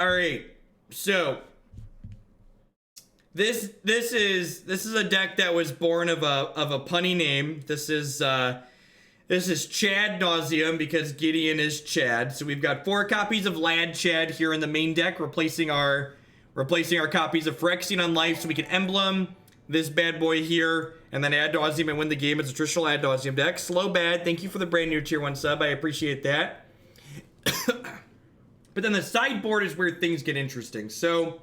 All right, so this is a deck that was born of a punny name. This is ChAd Nauseam because Gideon is ChAd. So we've got 4 copies of Lad ChAd here in the main deck, replacing our copies of Phyrexian on life, so we can emblem this bad boy here and then Ad Nauseam and win the game. It's a traditional Ad Nauseam deck. Slow Bad, thank you for the brand new tier 1 sub. I appreciate that. But then the sideboard is where things get interesting. So,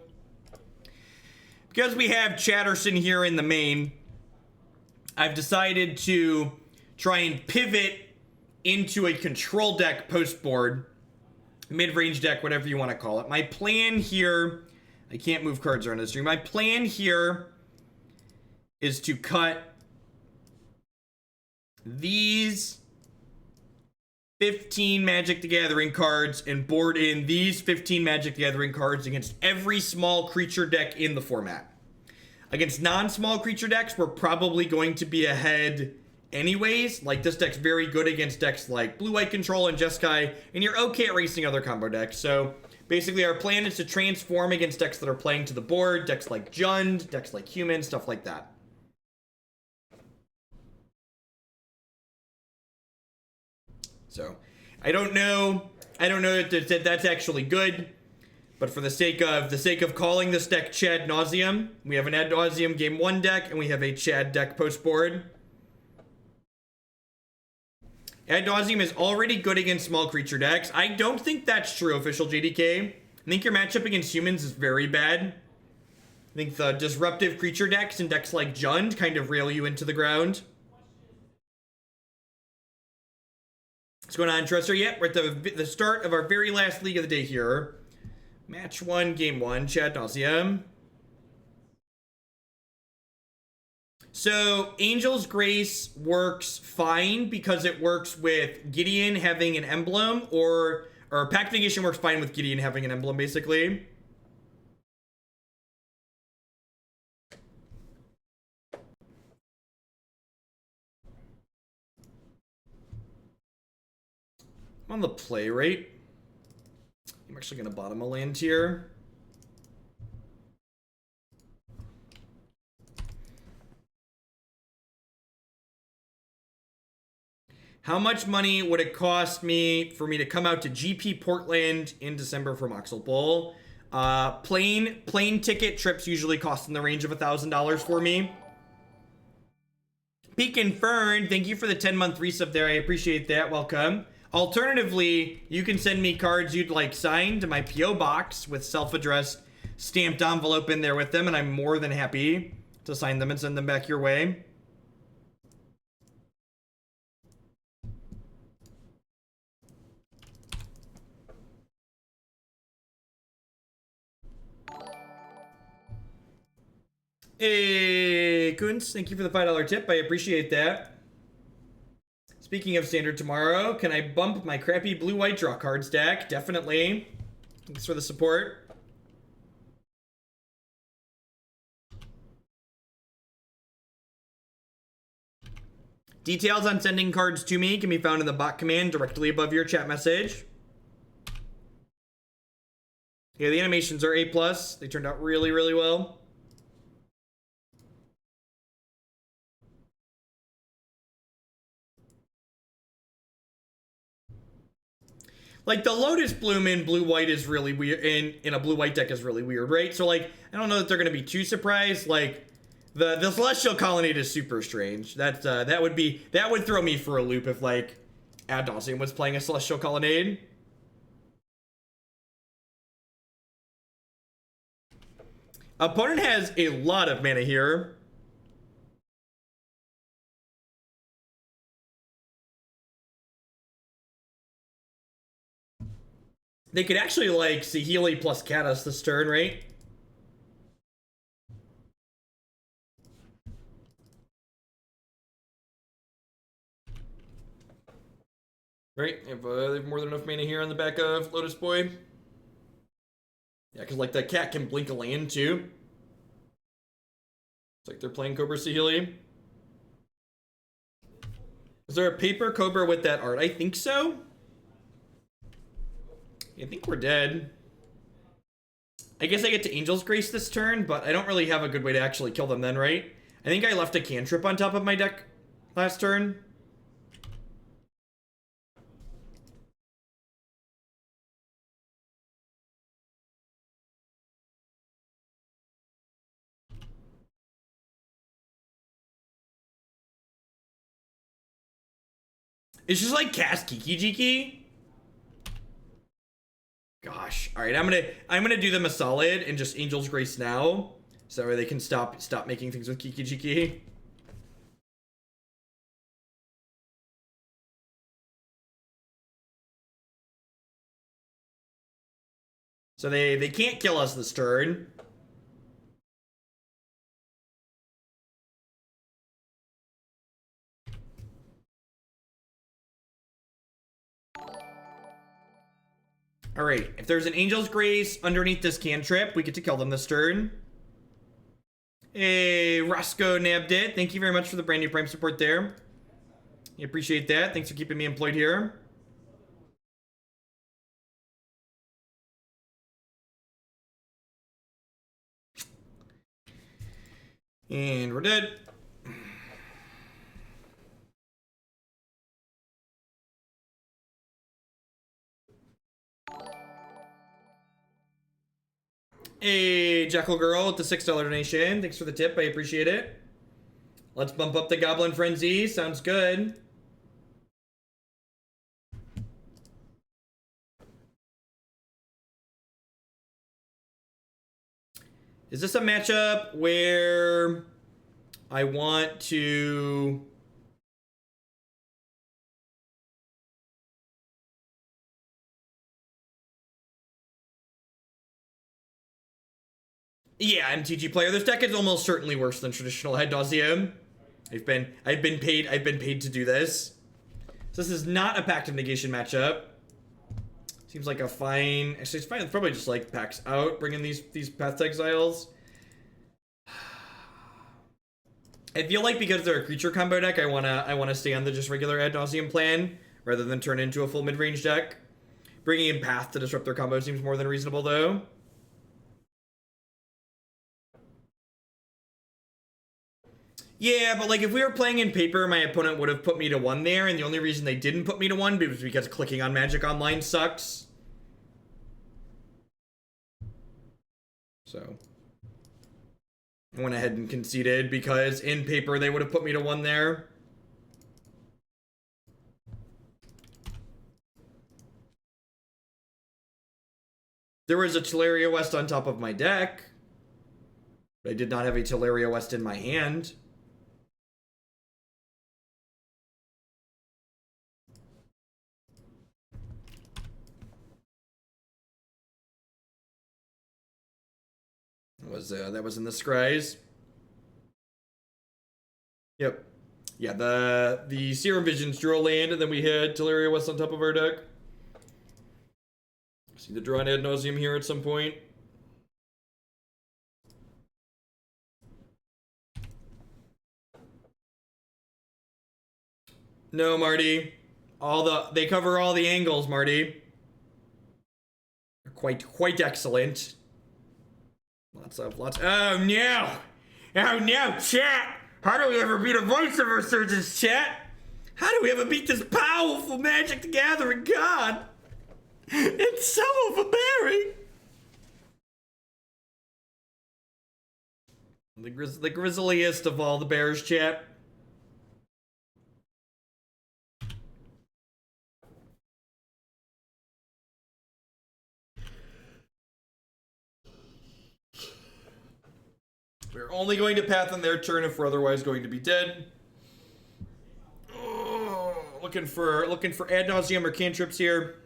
because we have Chatterson here in the main, I've decided to try and pivot into a control deck post-board. Mid-range deck, whatever you want to call it. My plan here... I can't move cards around this stream. My plan here is to cut these 15 Magic the Gathering cards and board in these 15 Magic the Gathering cards against every small creature deck in the format. Against non-small creature decks, we're probably going to be ahead anyways. Like, this deck's very good against decks like Blue-White Control and Jeskai, and you're okay at racing other combo decks. So, basically, our plan is to transform against decks that are playing to the board, decks like Jund, decks like Human, stuff like that. So, I don't know that that's actually good, but for the sake of calling this deck ChAd Nauseam, we have an Ad Nauseam game 1 deck, and we have a ChAd deck post-board. Ad Nauseam is already good against small creature decks. I don't think that's true, official JDK. I think your matchup against humans is very bad. I think the disruptive creature decks and decks like Jund kind of rail you into the ground. What's going on, Trusser? Yep, we're at the start of our very last league of the day here. Match 1, game 1, ChAd Nauseam. So, Angel's Grace works fine because it works with Gideon having an emblem, or Pact of Negation works fine with Gideon having an emblem, basically. I'm on the play rate. I'm actually going to bottom a land here. How much money would it cost me for me to come out to GP Portland in December for Moxel Bowl? Plane ticket trips usually cost in the range of $1,000 for me. Peak and Fern, thank you for the 10-month resub there. I appreciate that. Welcome. Alternatively, you can send me cards you'd like signed to my P.O. box with self-addressed stamped envelope in there with them, and I'm more than happy to sign them and send them back your way. Hey, Kunz, thank you for the $5 tip. I appreciate that. Speaking of standard tomorrow, can I bump my crappy blue-white draw card stack? Definitely. Thanks for the support. Details on sending cards to me can be found in the bot command directly above your chat message. Yeah, the animations are A+. They turned out really, really well. Like, the Lotus Bloom in blue-white is really weird, in a blue-white deck is really weird, right? So, like, I don't know that they're going to be too surprised. Like, the Celestial Colonnade is super strange. That would throw me for a loop if, like, Ad Nauseam was playing a Celestial Colonnade. Opponent has a lot of mana here. They could actually, like, Saheeli plus Caddis this turn, right? Right? They have more than enough mana here on the back of Lotus Boy. Yeah, because, like, that cat can blink a land, too. It's like they're playing Cobra Saheeli. Is there a paper Cobra with that art? I think so. I think we're dead. I guess I get to Angel's Grace this turn, but I don't really have a good way to actually kill them then, right? I think I left a cantrip on top of my deck last turn. It's just like cast Kiki Jiki. Gosh. All right, I'm gonna do them a solid and just Angel's Grace now, so they can stop making things with Kiki Jiki. So they can't kill us this turn. All right, if there's an Angel's Grace underneath this cantrip, we get to kill them this turn. Hey, Roscoe nabbed it. Thank you very much for the brand new Prime support there. I appreciate that. Thanks for keeping me employed here. And we're dead. Hey, Jekyll Girl with the $6 donation. Thanks for the tip. I appreciate it. Let's bump up the Goblin Frenzy. Sounds good. Is this a matchup where I want to... Yeah, MTG player. This deck is almost certainly worse than traditional Ad Nauseam. I've been paid to do this. So this is not a Pact of Negation matchup. Seems like a fine. Actually, it's fine. It's probably just like packs out, bringing these Path to Exiles. I feel like because they're a creature combo deck, I wanna stay on the just regular Ad Nauseam plan rather than turn into a full mid range deck. Bringing in Path to disrupt their combo seems more than reasonable, though. Yeah, but like if we were playing in paper, my opponent would have put me to 1 there, and the only reason they didn't put me to 1 was because clicking on Magic Online sucks. So I went ahead and conceded because in paper they would have put me to 1 there. There was a Tolaria West on top of my deck, but I did not have a Tolaria West in my hand. That was in the scries. Yep. Yeah, the Serum Visions drew a land, and then we had Tolaria West on top of our deck. See the draw on Ad Nauseam here at some point. No, Marty. They cover all the angles, Marty. They're quite excellent. Lots. Oh no! Oh no, chat! How do we ever beat a voice of resurgence, chat? How do we ever beat this powerful Magic the Gathering god? It's so overbearing. The grisliest of all the bears, chat. We're only going to path on their turn if we're otherwise going to be dead. Oh, looking for Ad Nauseam or cantrips here.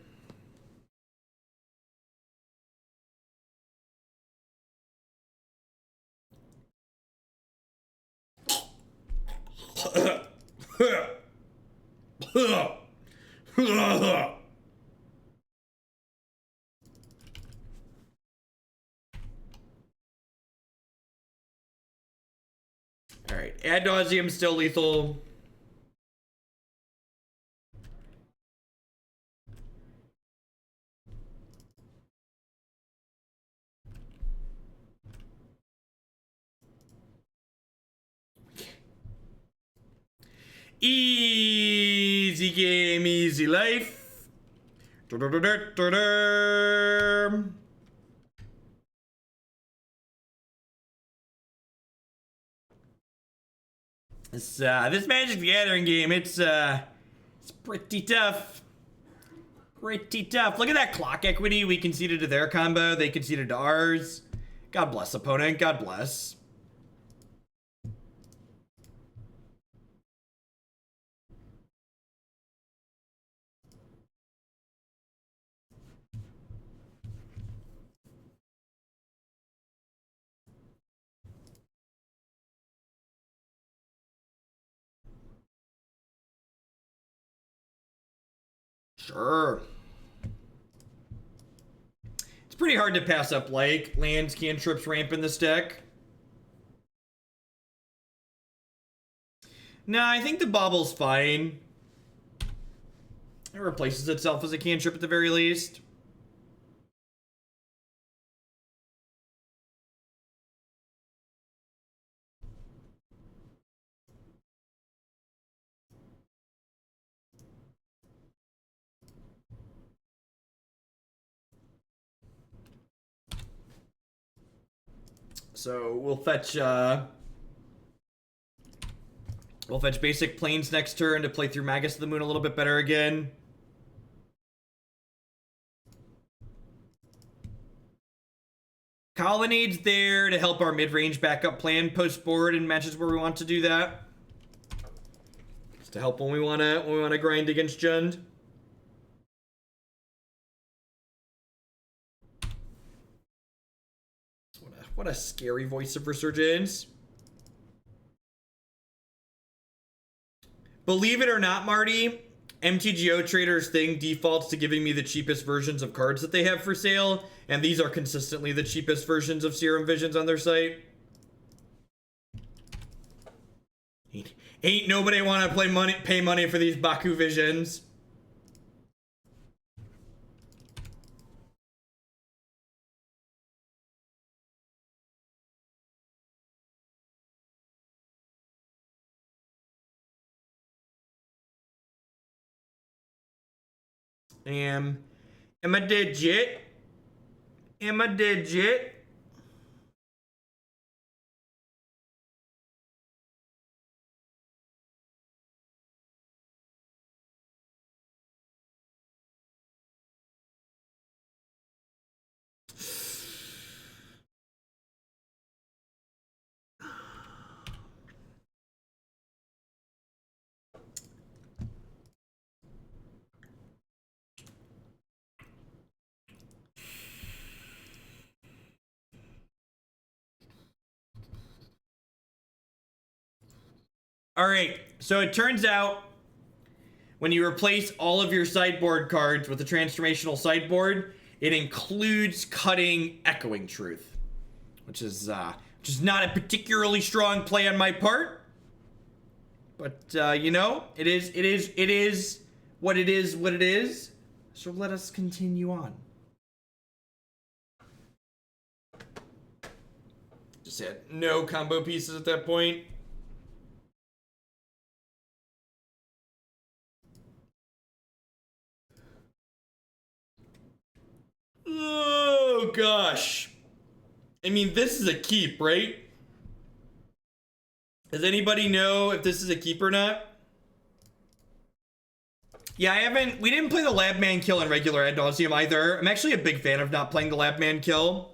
Alright, Ad Nauseam still lethal. Easy game, easy life. This Magic the Gathering game, it's pretty tough. Pretty tough. Look at that clock equity. We conceded to their combo. They conceded to ours. God bless, opponent. God bless. Sure. It's pretty hard to pass up like lands, cantrips, ramp in this deck. No, I think the Bauble's fine. It replaces itself as a cantrip at the very least. So we'll fetch basic planes next turn to play through Magus of the Moon a little bit better again. Colonnade's there to help our mid-range backup plan post board in matches where we want to do that. It's to help when we wanna grind against Jund. What a scary voice of Resurgence. Believe it or not, Marty, MTGO Trader's thing defaults to giving me the cheapest versions of cards that they have for sale, and these are consistently the cheapest versions of Serum Visions on their site. Ain't nobody want to pay money for these Baku Visions. Am I digit? Am I digit? All right, so it turns out when you replace all of your sideboard cards with the transformational sideboard, it includes cutting Echoing Truth, which is not a particularly strong play on my part, but you know, it is what it is. So let us continue on. Just had no combo pieces at that point. Oh, gosh. I mean, this is a keep, right? Does anybody know if this is a keep or not? Yeah, we didn't play the Labman kill in regular Ad Nauseam either. I'm actually a big fan of not playing the Labman kill.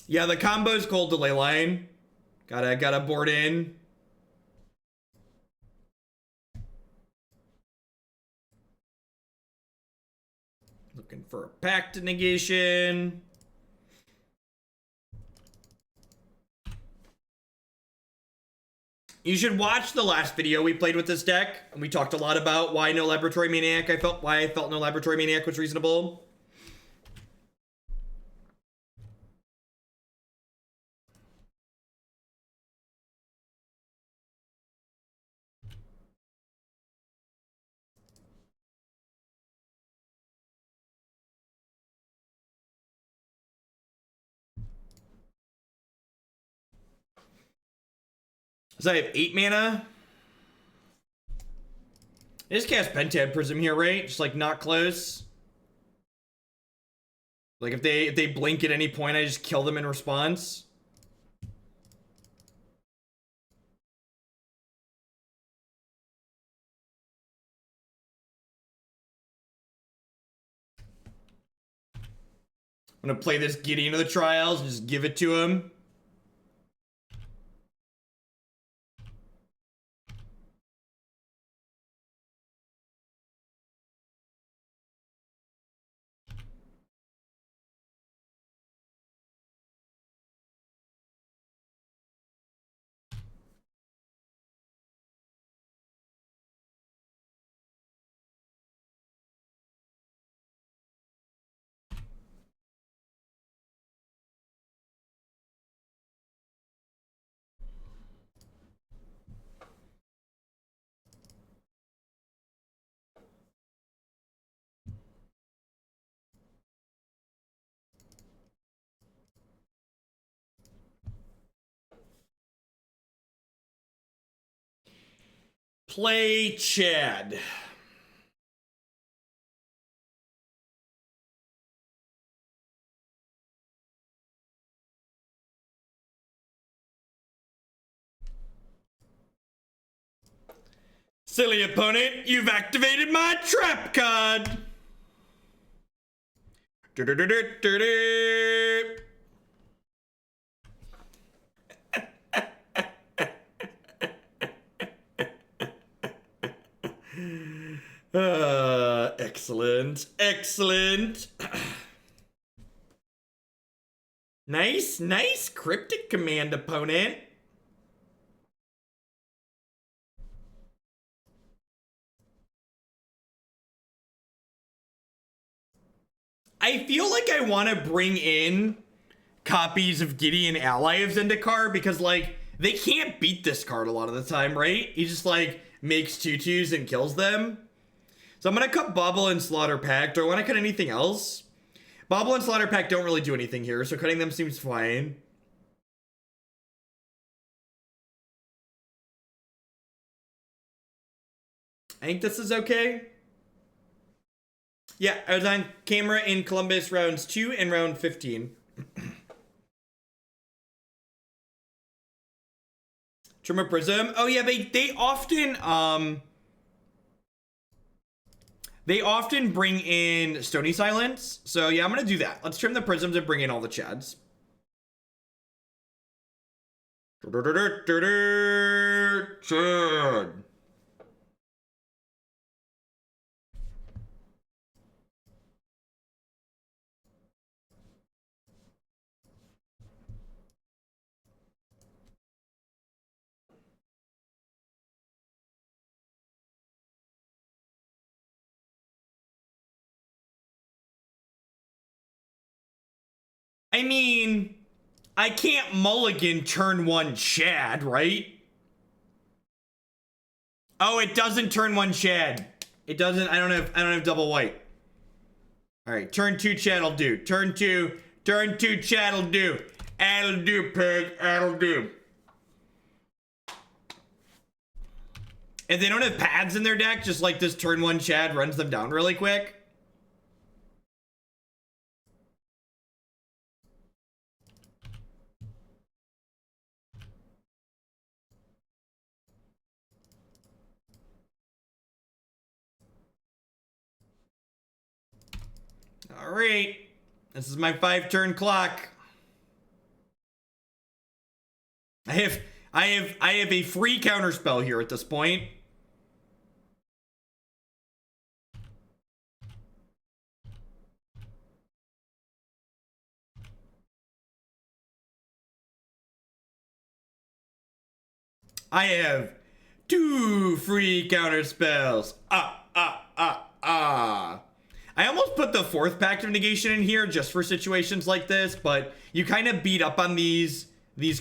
Yeah, the combo's Cold Delay Line. Gotta board in. Looking for a Pact of Negation. You should watch the last video we played with this deck, and we talked a lot about why no Laboratory Maniac. Why I felt no Laboratory Maniac was reasonable. So I have 8 mana. I just cast Pentad Prism here, right? Just like not close. Like if they blink at any point, I just kill them in response. I'm gonna play this Gideon of the Trials and just give it to him. Play ChAd. Silly opponent, you've activated my trap card. Excellent. Excellent. Nice cryptic command, opponent. I feel like I want to bring in copies of Gideon Ally of Zendikar because, like, they can't beat this card a lot of the time, right? He just, like, makes 2/2s and kills them. So I'm going to cut Bauble and Slaughter Pact. Do I want to cut anything else? Bauble and Slaughter Pact don't really do anything here, so cutting them seems fine. I think this is okay. Yeah, I was on camera in Columbus rounds 2 and round 15. Trimmer Prism. Oh yeah, they often bring in Stony Silence. So yeah, I'm gonna do that. Let's trim the prisms and bring in all the Chads. Chad. I mean, I can't mulligan turn 1 ChAd, right? Oh, it doesn't turn 1 ChAd. It doesn't. I don't have double white. All right, turn 2 ChAd will do. Turn 2 ChAd will do. That'll do, pig. That'll do. If they don't have pads in their deck, just like this turn 1 ChAd runs them down really quick. All right, this is my 5-turn clock. I have a free counterspell here at this point. I have 2 free counterspells. I almost put the 4th Pact of Negation in here just for situations like this, but you kind of beat up on these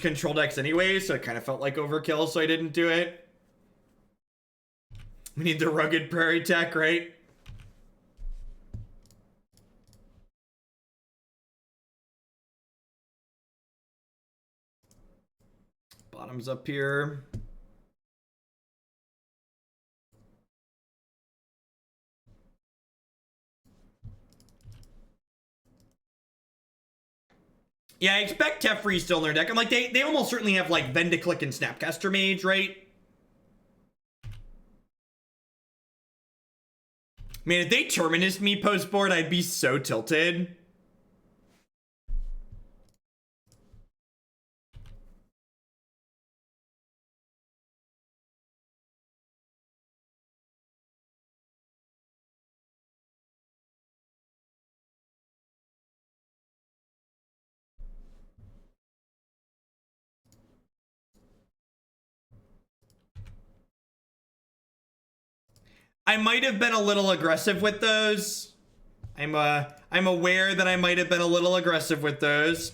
control decks anyway, so it kind of felt like overkill, so I didn't do it. We need the rugged prairie tech, right? Bottoms up here. Yeah, I expect Teferi still in their deck. I'm like, they almost certainly have like Vendiclick and Snapcaster Mage, right? Man, if they Terminus me post board, I'd be so tilted. I might have been a little aggressive with those. I'm aware that I might have been a little aggressive with those.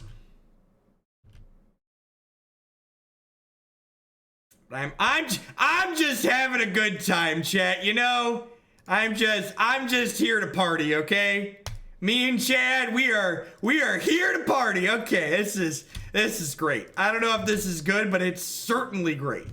But I'm just having a good time, chat, you know? I'm just here to party, okay? Me and ChAd, we are here to party. Okay, this is great. I don't know if this is good, but it's certainly great.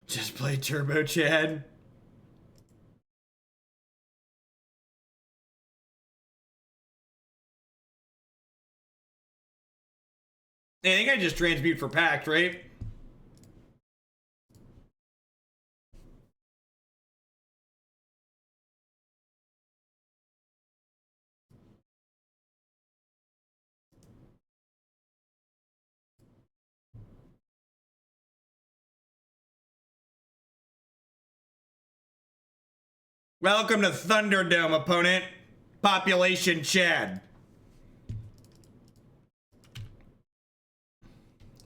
Just play Turbo, ChAd. I think I just transmute for Pact, right? Welcome to Thunderdome, opponent. Population ChAd.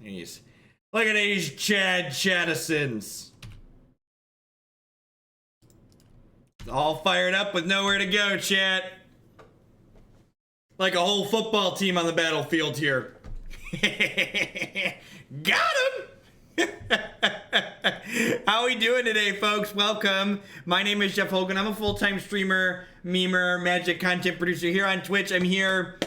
Jeez. Look at these Chadisons. All fired up with nowhere to go, chat. Like a whole football team on the battlefield here. Got him! How we doing today, folks? Welcome. My name is Jeff Hogan. I'm a full-time streamer, memer, Magic content producer here on Twitch. I'm here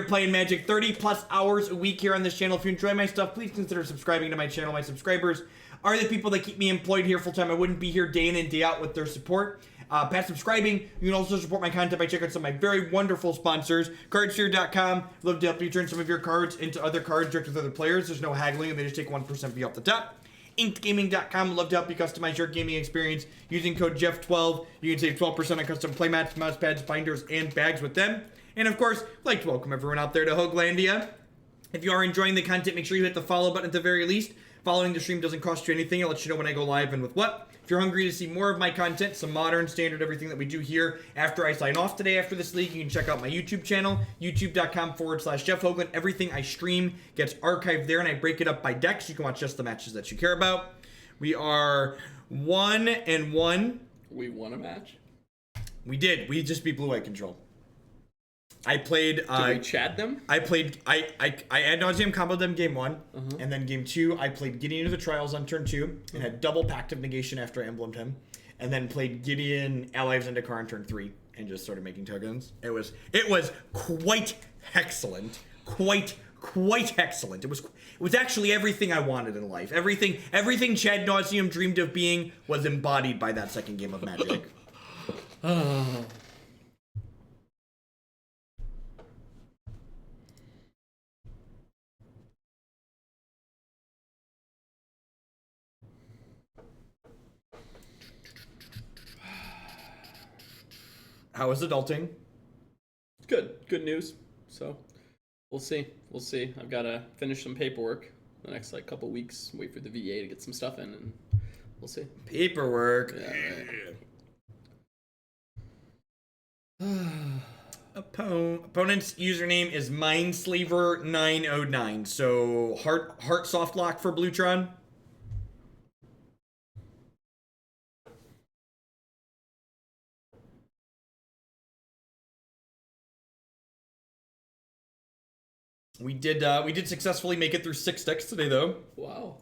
playing Magic 30 plus hours a week here on this channel. If you enjoy my stuff, please consider subscribing to my channel. My subscribers are the people that keep me employed here full-time. I wouldn't be here day in and day out with their support. Past subscribing, you can also support my content by checking out some of my very wonderful sponsors. Cardsphere.com. Love to help you turn some of your cards into other cards direct with other players. There's no haggling, and they just take 1% fee off the top. InkedGaming.com. Love to help you customize your gaming experience using code Jeff12. You can save 12% on custom playmats, mouse pads, binders, and bags with them. And of course, I'd like to welcome everyone out there to Hoaglandia. If you are enjoying the content, make sure you hit the follow button at the very least. Following the stream doesn't cost you anything. I'll let you know when I go live and with what. If you're hungry to see more of my content, some modern, standard, everything that we do here after I sign off today after this league, you can check out my YouTube channel, youtube.com/Jeff Hoagland. Everything I stream gets archived there, and I break it up by decks. You can watch just the matches that you care about. We are 1-1. We won a match? We did. We just beat Blue White Control. I played. Did we ChAd them? I played. I Ad Nauseam comboed them game 1, and then game 2 I played Gideon of the Trials on turn 2 and had double Pact of Negation after I emblemed him, and then played Gideon Ally of Zendikar on turn 3 and just started making tokens. It was quite excellent. Quite excellent. It was actually everything I wanted in life. Everything Ad Nauseam dreamed of being was embodied by that second game of Magic. How is adulting? Good news. So we'll see. I've got to finish some paperwork the next couple weeks. Wait for the VA to get some stuff in, and we'll see. Paperwork. Yeah. Opponent's username is Mindslaver909. So heart soft lock for Bluetron. We did successfully make it through 6 decks today, though. Wow.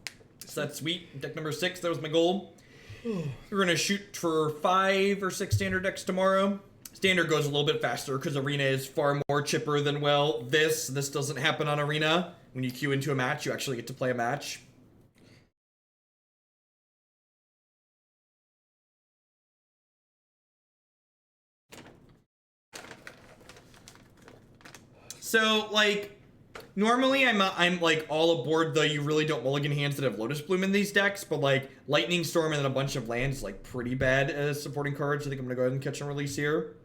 So that's sweet. Deck number 6, that was my goal. We're gonna shoot for 5 or 6 standard decks tomorrow. Standard goes a little bit faster because Arena is far more chipper than, well, this. This doesn't happen on Arena. When you queue into a match, you actually get to play a match. So, like, normally I'm like all aboard the you really don't mulligan hands that have Lotus Bloom in these decks, but like Lightning Storm and then a bunch of lands is like pretty bad as supporting cards. I think I'm gonna go ahead and catch and release here.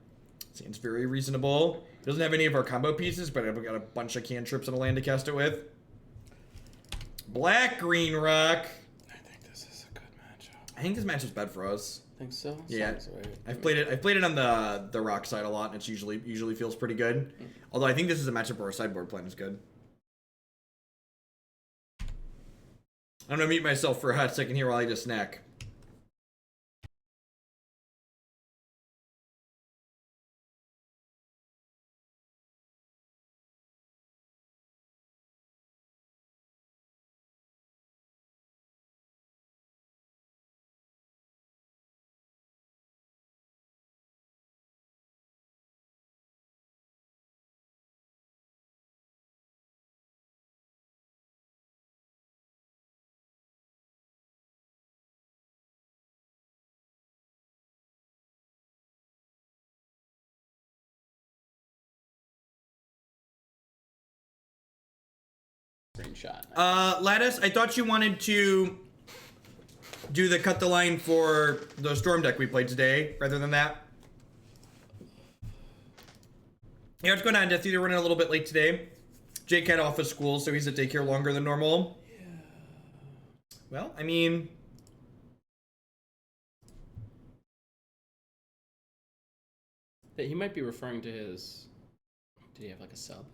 Seems very reasonable. Doesn't have any of our combo pieces, but I've got a bunch of cantrips and a land to cast it with. Black Green Rock. I think this is a good matchup. I think this matchup's bad for us. Think so? Yeah, Sounds right. I've played it on the rock side a lot, and it's usually feels pretty good. Although I think this is a matchup where our sideboard plan is good. I'm gonna mute myself for a hot second here while I eat a snack. Screenshot. Lattice, I thought you wanted to do the cut the line for the Storm deck we played today, rather than that. Yeah, what's going on, Death? You're running a little bit late today. Jake had off of school, so he's at daycare longer than normal. Yeah. Well, I mean... He might be referring to his... Did he have like a sub?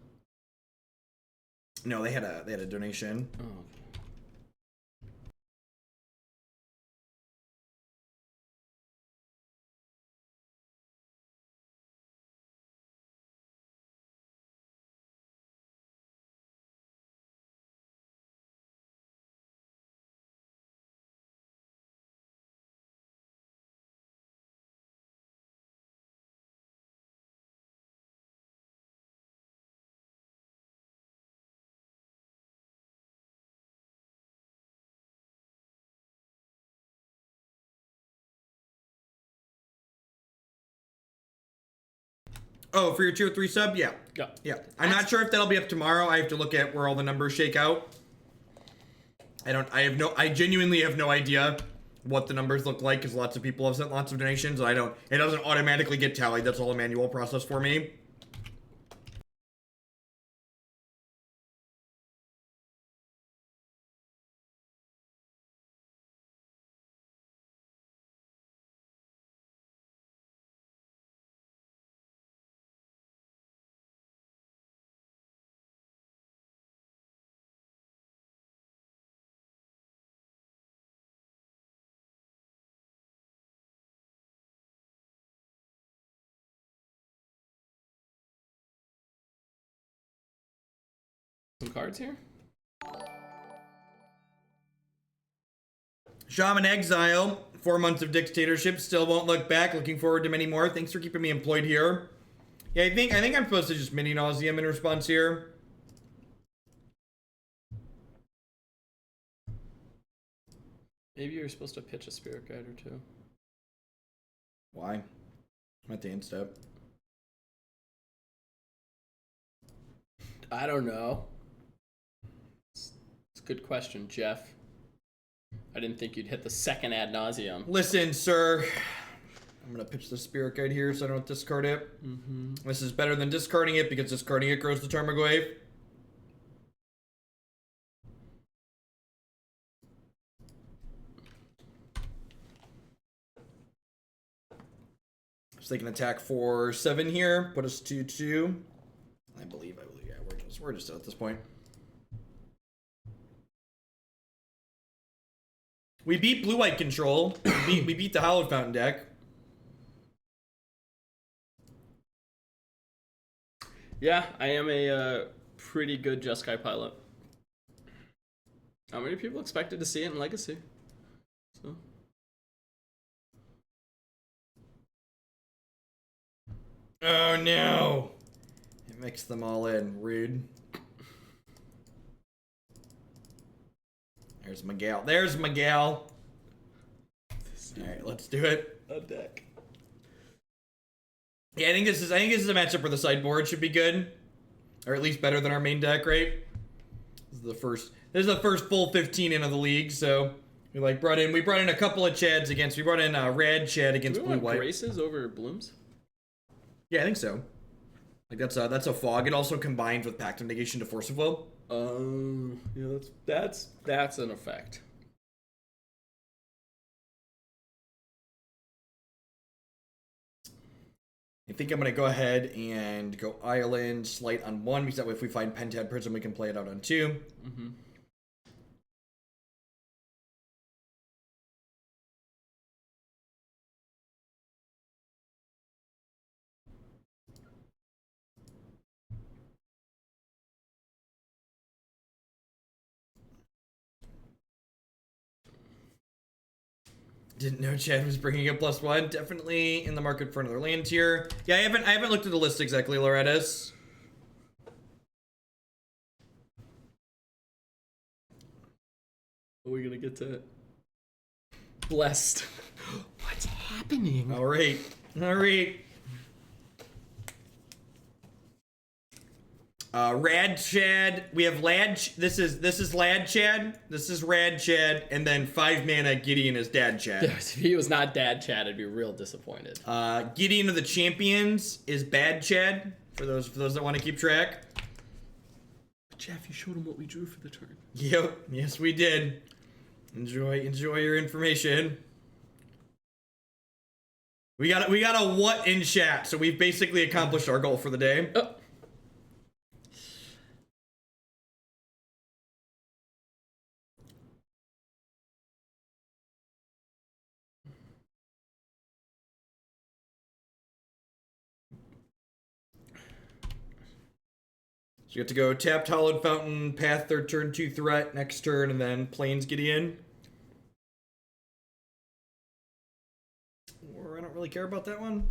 No, they had a donation. Oh, okay. Oh, for your tier 3 sub? Yeah. Yeah. I'm not sure if that'll be up tomorrow. I have to look at where all the numbers shake out. I genuinely have no idea what the numbers look like because lots of people have sent lots of donations and it doesn't automatically get tallied. That's all a manual process for me. Some cards here? Shaman Exile, 4 months of dictatorship, still won't look back. Looking forward to many more. Thanks for keeping me employed here. Yeah, I think I'm supposed to just mini nauseam in response here. Maybe you're supposed to pitch a spirit guide or two. Why? I'm at the end step. I don't know. It's a good question, Jeff. I didn't think you'd hit the second Ad Nauseam. Listen, sir. I'm gonna pitch the spirit guide here so I don't discard it. This is better than discarding it because discarding it grows the Tarmogoyf. So they can attack for 7 here, put us 2-2. I believe, yeah, we're just at this point. We beat blue-white control. We beat the Hallowed Fountain deck. Yeah, I am a pretty good Jeskai pilot. Not many people expected to see it in Legacy. So. Oh no! It mixed them all in. Rude. There's Miguel. There's Miguel. Alright, let's do it. A deck. Yeah, I think this is a matchup where the sideboard should be good. Or at least better than our main deck, right? This is the first full 15 in of the league, so we brought in a couple of Chads against. We brought in Rad Chad against Do we Blue want White. Graces over Blooms? Yeah, I think so. Like that's a fog. It also combines with Pact of Negation to Force of Will. Yeah, that's an effect. I think I'm gonna go ahead and go Island Slight on 1 because that way if we find Pentad Prism we can play it out on 2. Mm-hmm. Didn't know Chad was bringing a +1. Definitely in the market for another land tier. Yeah, I haven't looked at the list exactly, Loretta's. Are we gonna get to it? Blessed? What's happening? All right. Rad Chad. We have Lad. This is Lad Chad. This is Rad Chad, and then 5 mana Gideon is Dad Chad. If he was not Dad Chad, I'd be real disappointed. Gideon of the Champions is Bad Chad. For those that want to keep track. Jeff, you showed him what we drew for the turn. Yep. Yes, we did. Enjoy your information. We got a what in chat, so we've basically accomplished our goal for the day. Oh. So you get to go tapped Hallowed Fountain, path 3rd turn, 2 threat, next turn, and then plains Gideon. Or I don't really care about that one.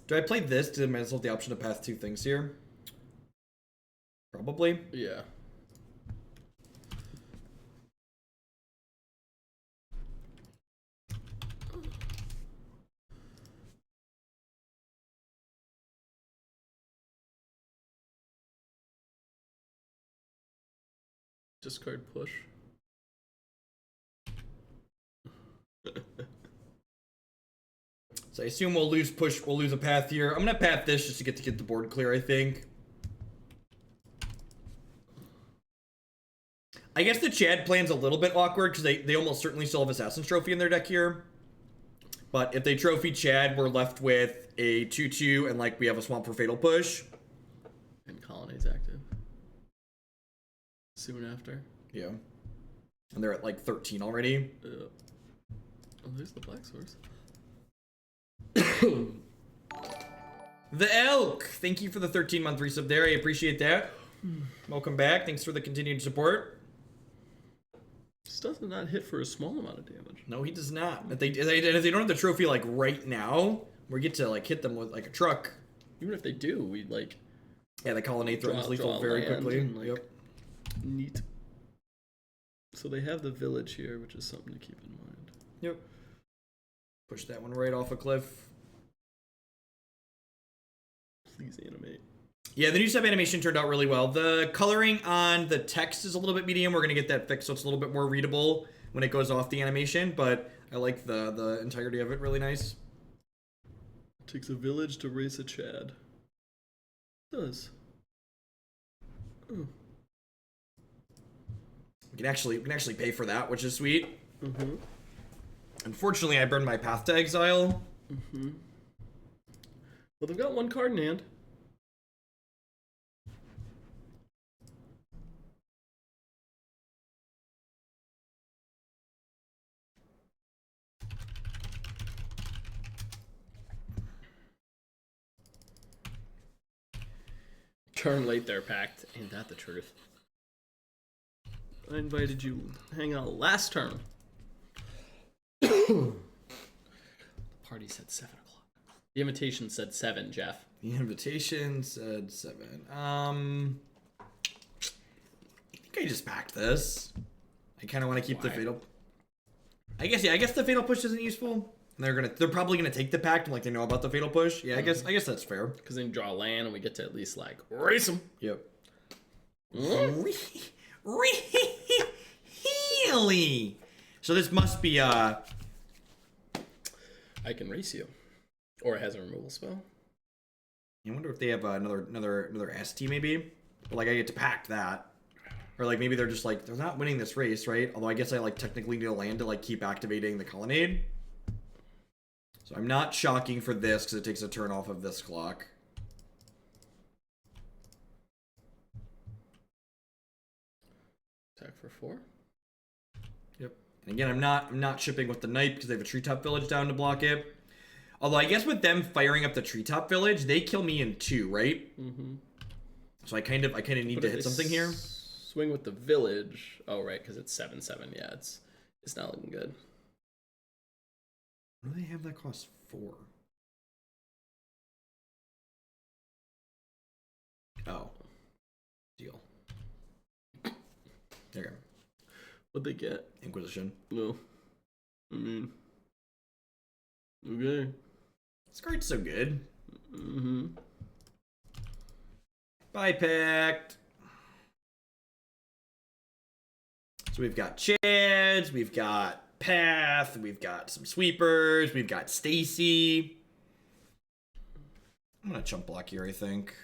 Do I play this to myself the option to path 2 things here? Probably. Yeah. Discard push. So I assume we'll lose push. We'll lose a path here. I'm gonna path this just to get the board clear. I think. I guess the Chad plan's a little bit awkward because they almost certainly still have Assassin's Trophy in their deck here. But if they trophy Chad, we're left with a 2/2 and we have a Swamp for Fatal Push. And Colonnade's active. Soon after. Yeah. And they're at 13 already. Oh, there's the Black Source. The Elk! Thank you for the 13-month resub there. I appreciate that. Welcome back. Thanks for the continued support. This does not hit for a small amount of damage. No, he does not. If they don't have the trophy right now, we get to hit them with a truck. Even if they do, we Yeah, the Colonnade threatens lethal very quickly. And, yep. Neat. So they have the village here, which is something to keep in mind. Yep. Push that one right off a cliff. Please animate. Yeah, the new sub animation turned out really well. The coloring on the text is a little bit medium. We're going to get that fixed so it's a little bit more readable when it goes off the animation, but I like the entirety of it. Really nice. It takes a village to race a Chad. It does. Oh. We can actually pay for that, which is sweet. Mm-hmm. Unfortunately, I burned my path to Exile. Mm-hmm. Well, they've got one card in hand. Turn late there, Pact. Ain't that the truth? I invited you to hang out last turn. The party said 7 o'clock. The invitation said 7, Jeff. The invitation said 7. I think I just packed this. I kind of want to keep the fatal. I guess the fatal push isn't useful. They're probably gonna take the pact, like they know about the fatal push. Yeah, I guess that's fair. Because then you draw a land and we get to at least like race them. Yep. Mm. Really? So this must be I can race you, or it has a removal spell. I wonder if they have another ST maybe. But like I get to pact that. Or like maybe they're just like they're not winning this race, right? Although I guess I like technically need a land to like keep activating the colonnade. So I'm not shocking for this because it takes a turn off of this clock. Attack for 4. Yep. And again, I'm not shipping with the knight because they have a treetop village down to block it. Although I guess with them firing up the treetop village, they kill me in 2, right? Mm-hmm. So I kind of need to hit something here. Swing with the village. Oh right, because it's 7/7. Yeah, it's not looking good. What do they have that costs 4? Oh. Deal. There you go. What'd they get? Inquisition. No. I mean. Okay. This card's so good. Mm-hmm. Bye, Pact. So we've got ChAds, we've got Path, we've got some sweepers, we've got Stacy. I'm gonna chump block here, I think.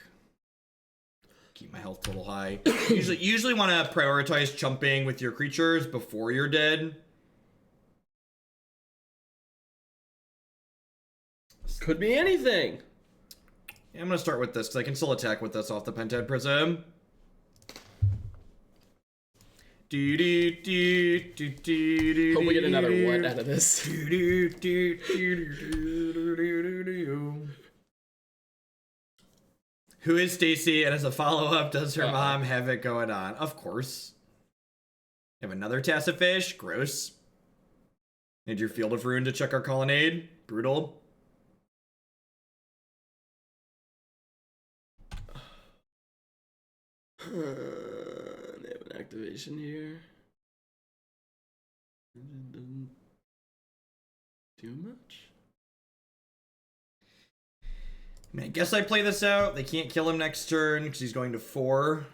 Keep my health total high. usually want to prioritize chumping with your creatures before you're dead. Could be anything. Yeah, I'm gonna start with this because I can still attack with this off the Pentad Prism. Hope we get another 1 out of this. Who is Stacy? And as a follow-up, does her mom have it going on? Of course. You have another Tassafish. Gross. Need your Field of Ruin to check our colonnade. Brutal. They have an activation here. It doesn't do much. I mean, I guess I play this out. They can't kill him next turn because he's going to 4.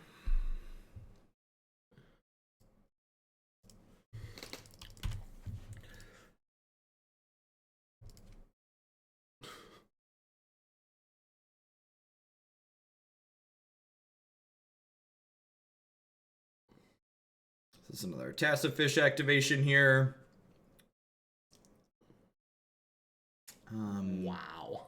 This is another Tassafish activation here. Wow.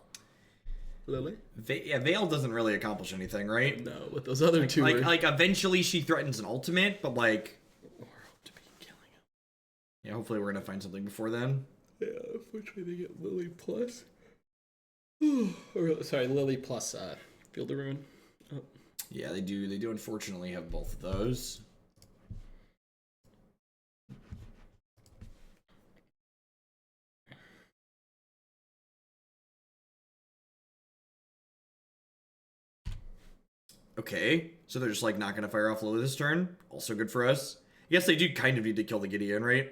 Lily? Yeah, Veil doesn't really accomplish anything, right? No, with those other two. Like eventually she threatens an ultimate, but like. Or hope to be killing him. Yeah, hopefully we're gonna find something before then. Yeah, unfortunately they get Lily plus. Or, sorry, Lily plus Field of Ruin. Oh. Yeah, they do. They do unfortunately have both of those. Okay, so they're just like not gonna fire off Lily this turn. Also good for us. I guess they do kind of need to kill the Gideon, right?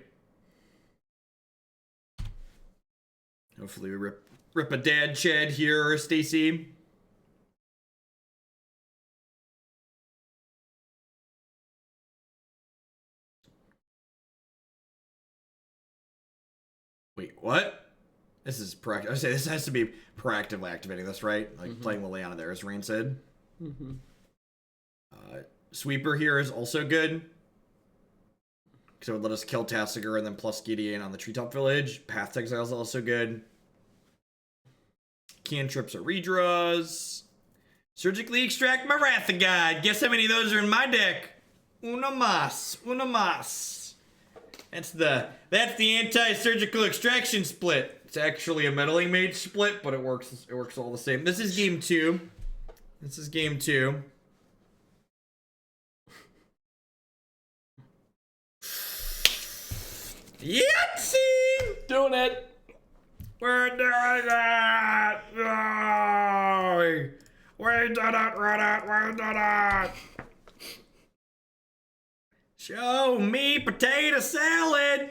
Hopefully we rip a dad ChAd here or Stacy. Wait, what? This is proactive. I would say this has to be proactively activating this, right? Like playing Liliana there, as Rain said. Mm-hmm. Sweeper here is also good. So it would let us kill Tassiger and then plus Gideon on the Treetop Village. Path to Exile is also good. Cantrips are redraws. Surgically extract my Wrath of God. Guess how many of those are in my deck? Una mas. Una mas. That's the anti-surgical extraction split. It's actually a meddling mage split, but it works all the same. This is game 2. This is game 2. Yahtzee! Doing it. We're doing it! Yay! We did it, Reddit! We did it! Show me potato salad!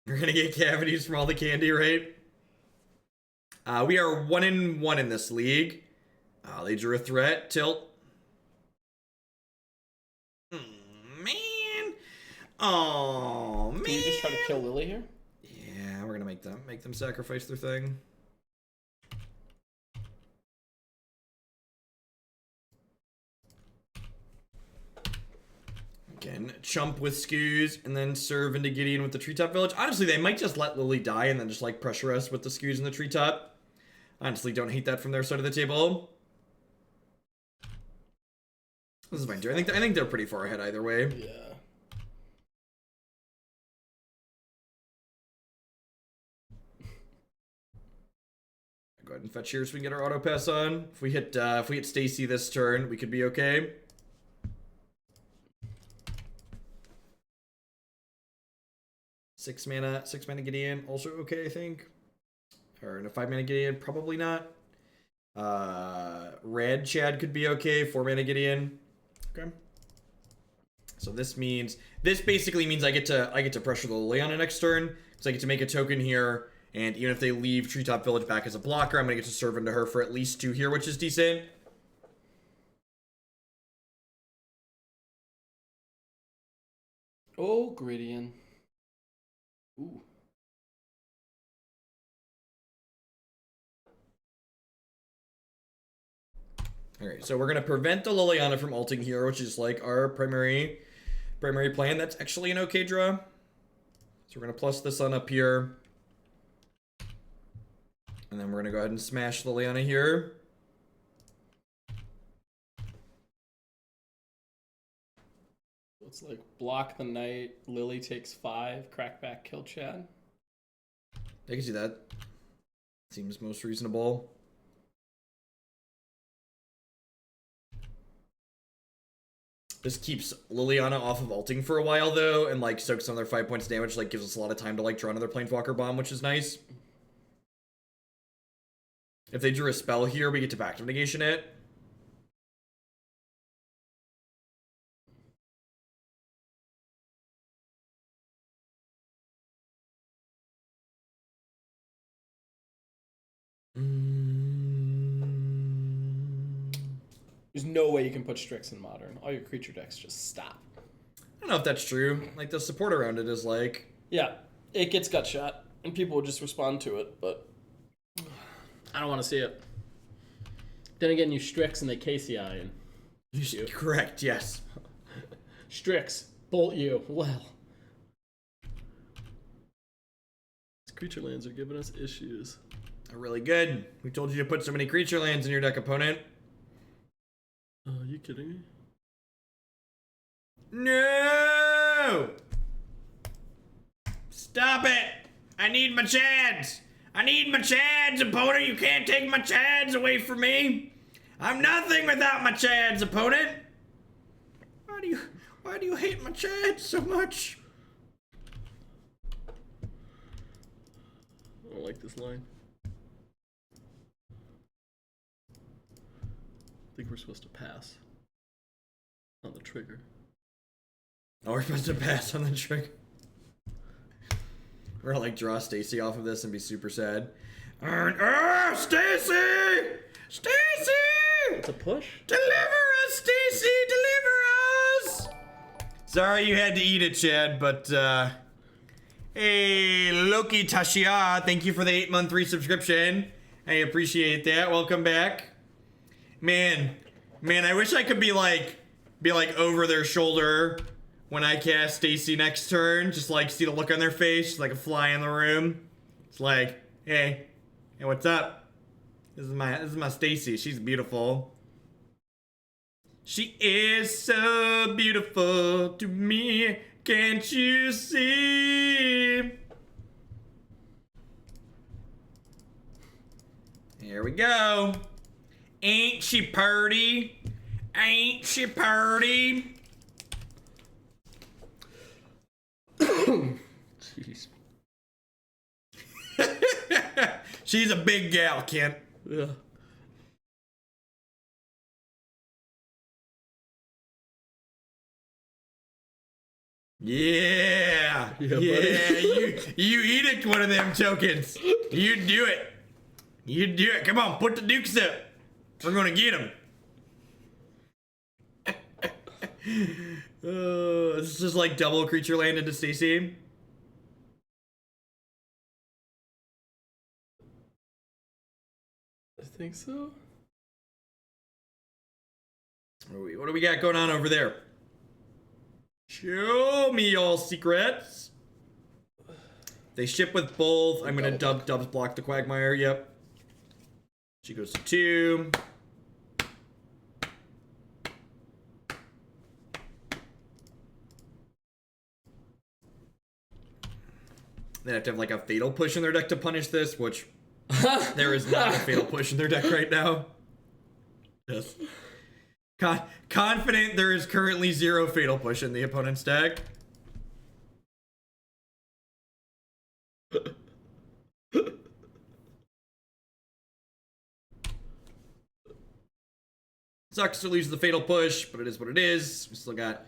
We're gonna get cavities from all the candy, right? We are 1-1 in this league. They drew a threat. Tilt. Man. Oh, man. Can you just try to kill Lily here? Yeah, we're gonna make them sacrifice their thing. Again, chump with skews, and then serve into Gideon with the treetop village. Honestly, they might just let Lily die and then just like pressure us with the skews and the treetop. Honestly, don't hate that from their side of the table. This is fine too. I think they're pretty far ahead either way. Yeah. Go ahead and fetch here so we can get our auto pass on. If we hit Stacy this turn, we could be okay. Six mana Gideon, also okay, I think. Or in a 5 mana Gideon, probably not. Red ChAd could be okay. 4 mana Gideon. Okay. So this basically means I get to pressure the Liliana next turn. So I get to make a token here, and even if they leave Treetop Village back as a blocker, I'm gonna get to serve into her for at least 2 here, which is decent. Oh, Gideon. Ooh. Alright, so we're gonna prevent the Liliana from ulting here, which is like our primary plan. That's actually an okay draw. So we're gonna plus this on up here. And then we're gonna go ahead and smash Liliana here. It's like block the knight, Lily takes 5, crack back, kill ChAd. I can see that. Seems most reasonable. This keeps Liliana off of ulting for a while though, and like soaks another 5 points of damage, like gives us a lot of time to like draw another Planeswalker bomb, which is nice. If they drew a spell here, we get to Pact of Negation it. There's no way you can put Strix in Modern. All your creature decks just stop. I don't know if that's true. Like, the support around it is like... Yeah, it gets gut shot, and people will just respond to it, but... I don't want to see it. Then again, you Strix and they KCI and... You. Correct, yes. Strix, bolt you. Well. These creature lands are giving us issues. They're really good. We told you to put so many creature lands in your deck, opponent. Are you kidding me? No! Stop it! I need my ChAds! I need my ChAds, opponent! You can't take my ChAds away from me! I'm nothing without my ChAds, opponent! Why do you hate my ChAds so much? I don't like this line. I think we're supposed to pass on the trigger. Oh, we're supposed to pass on the trigger. We're gonna like draw Stacy off of this and be super sad. Stacy! Stacy! It's a push? Deliver us, Stacy! Deliver us! Sorry you had to eat it, ChAd, but hey, Loki Tashia, thank you for the 8-month resubscription. I appreciate that. Welcome back. Man, I wish I could be like over their shoulder when I cast Stacy next turn. Just like see the look on their face, just like a fly in the room. It's like, hey, what's up? This is my Stacy. She's beautiful. She is so beautiful to me. Can't you see? Here we go. Ain't she purty? Ain't she purty? Jeez. She's a big gal, Kent. Yeah. Yeah. Yeah, You edict one of them tokens. You do it. You do it. Come on, put the dukes up. We're gonna get them. This is like double creature land into Stacy. I think so. What do we got going on over there? Show me your secrets. They ship with both. I'm gonna dubs block the Quagmire. Yep. She goes to 2. They have to have like a fatal push in their deck to punish this, which there is not a fatal push in their deck right now. Yes. Confident there is currently 0 fatal push in the opponent's deck. Sucks to lose the fatal push, but it is what it is. We still got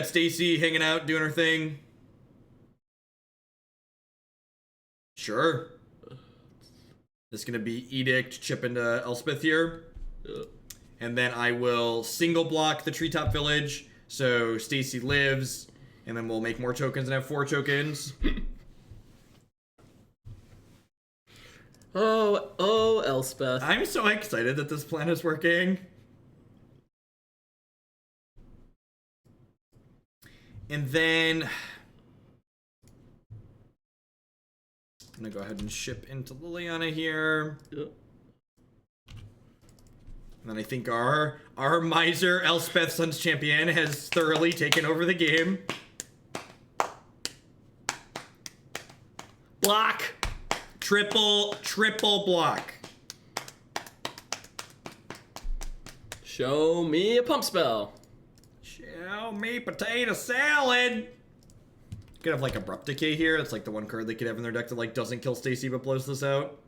Stacy hanging out, doing her thing. Sure. This is gonna be Edict, chip into Elspeth here. And then I will single block the Treetop Village, so Stacy lives, and then we'll make more tokens and have 4 tokens. Oh, Elspeth. I'm so excited that this plan is working. And then I'm gonna go ahead and ship into Liliana here. Yep. And then I think our miser Elspeth Sun's Champion has thoroughly taken over the game. Block. Triple block. Show me a pump spell. Show me potato salad. Could have like Abrupt Decay here. It's like the one card they could have in their deck that like doesn't kill Stacy but blows this out.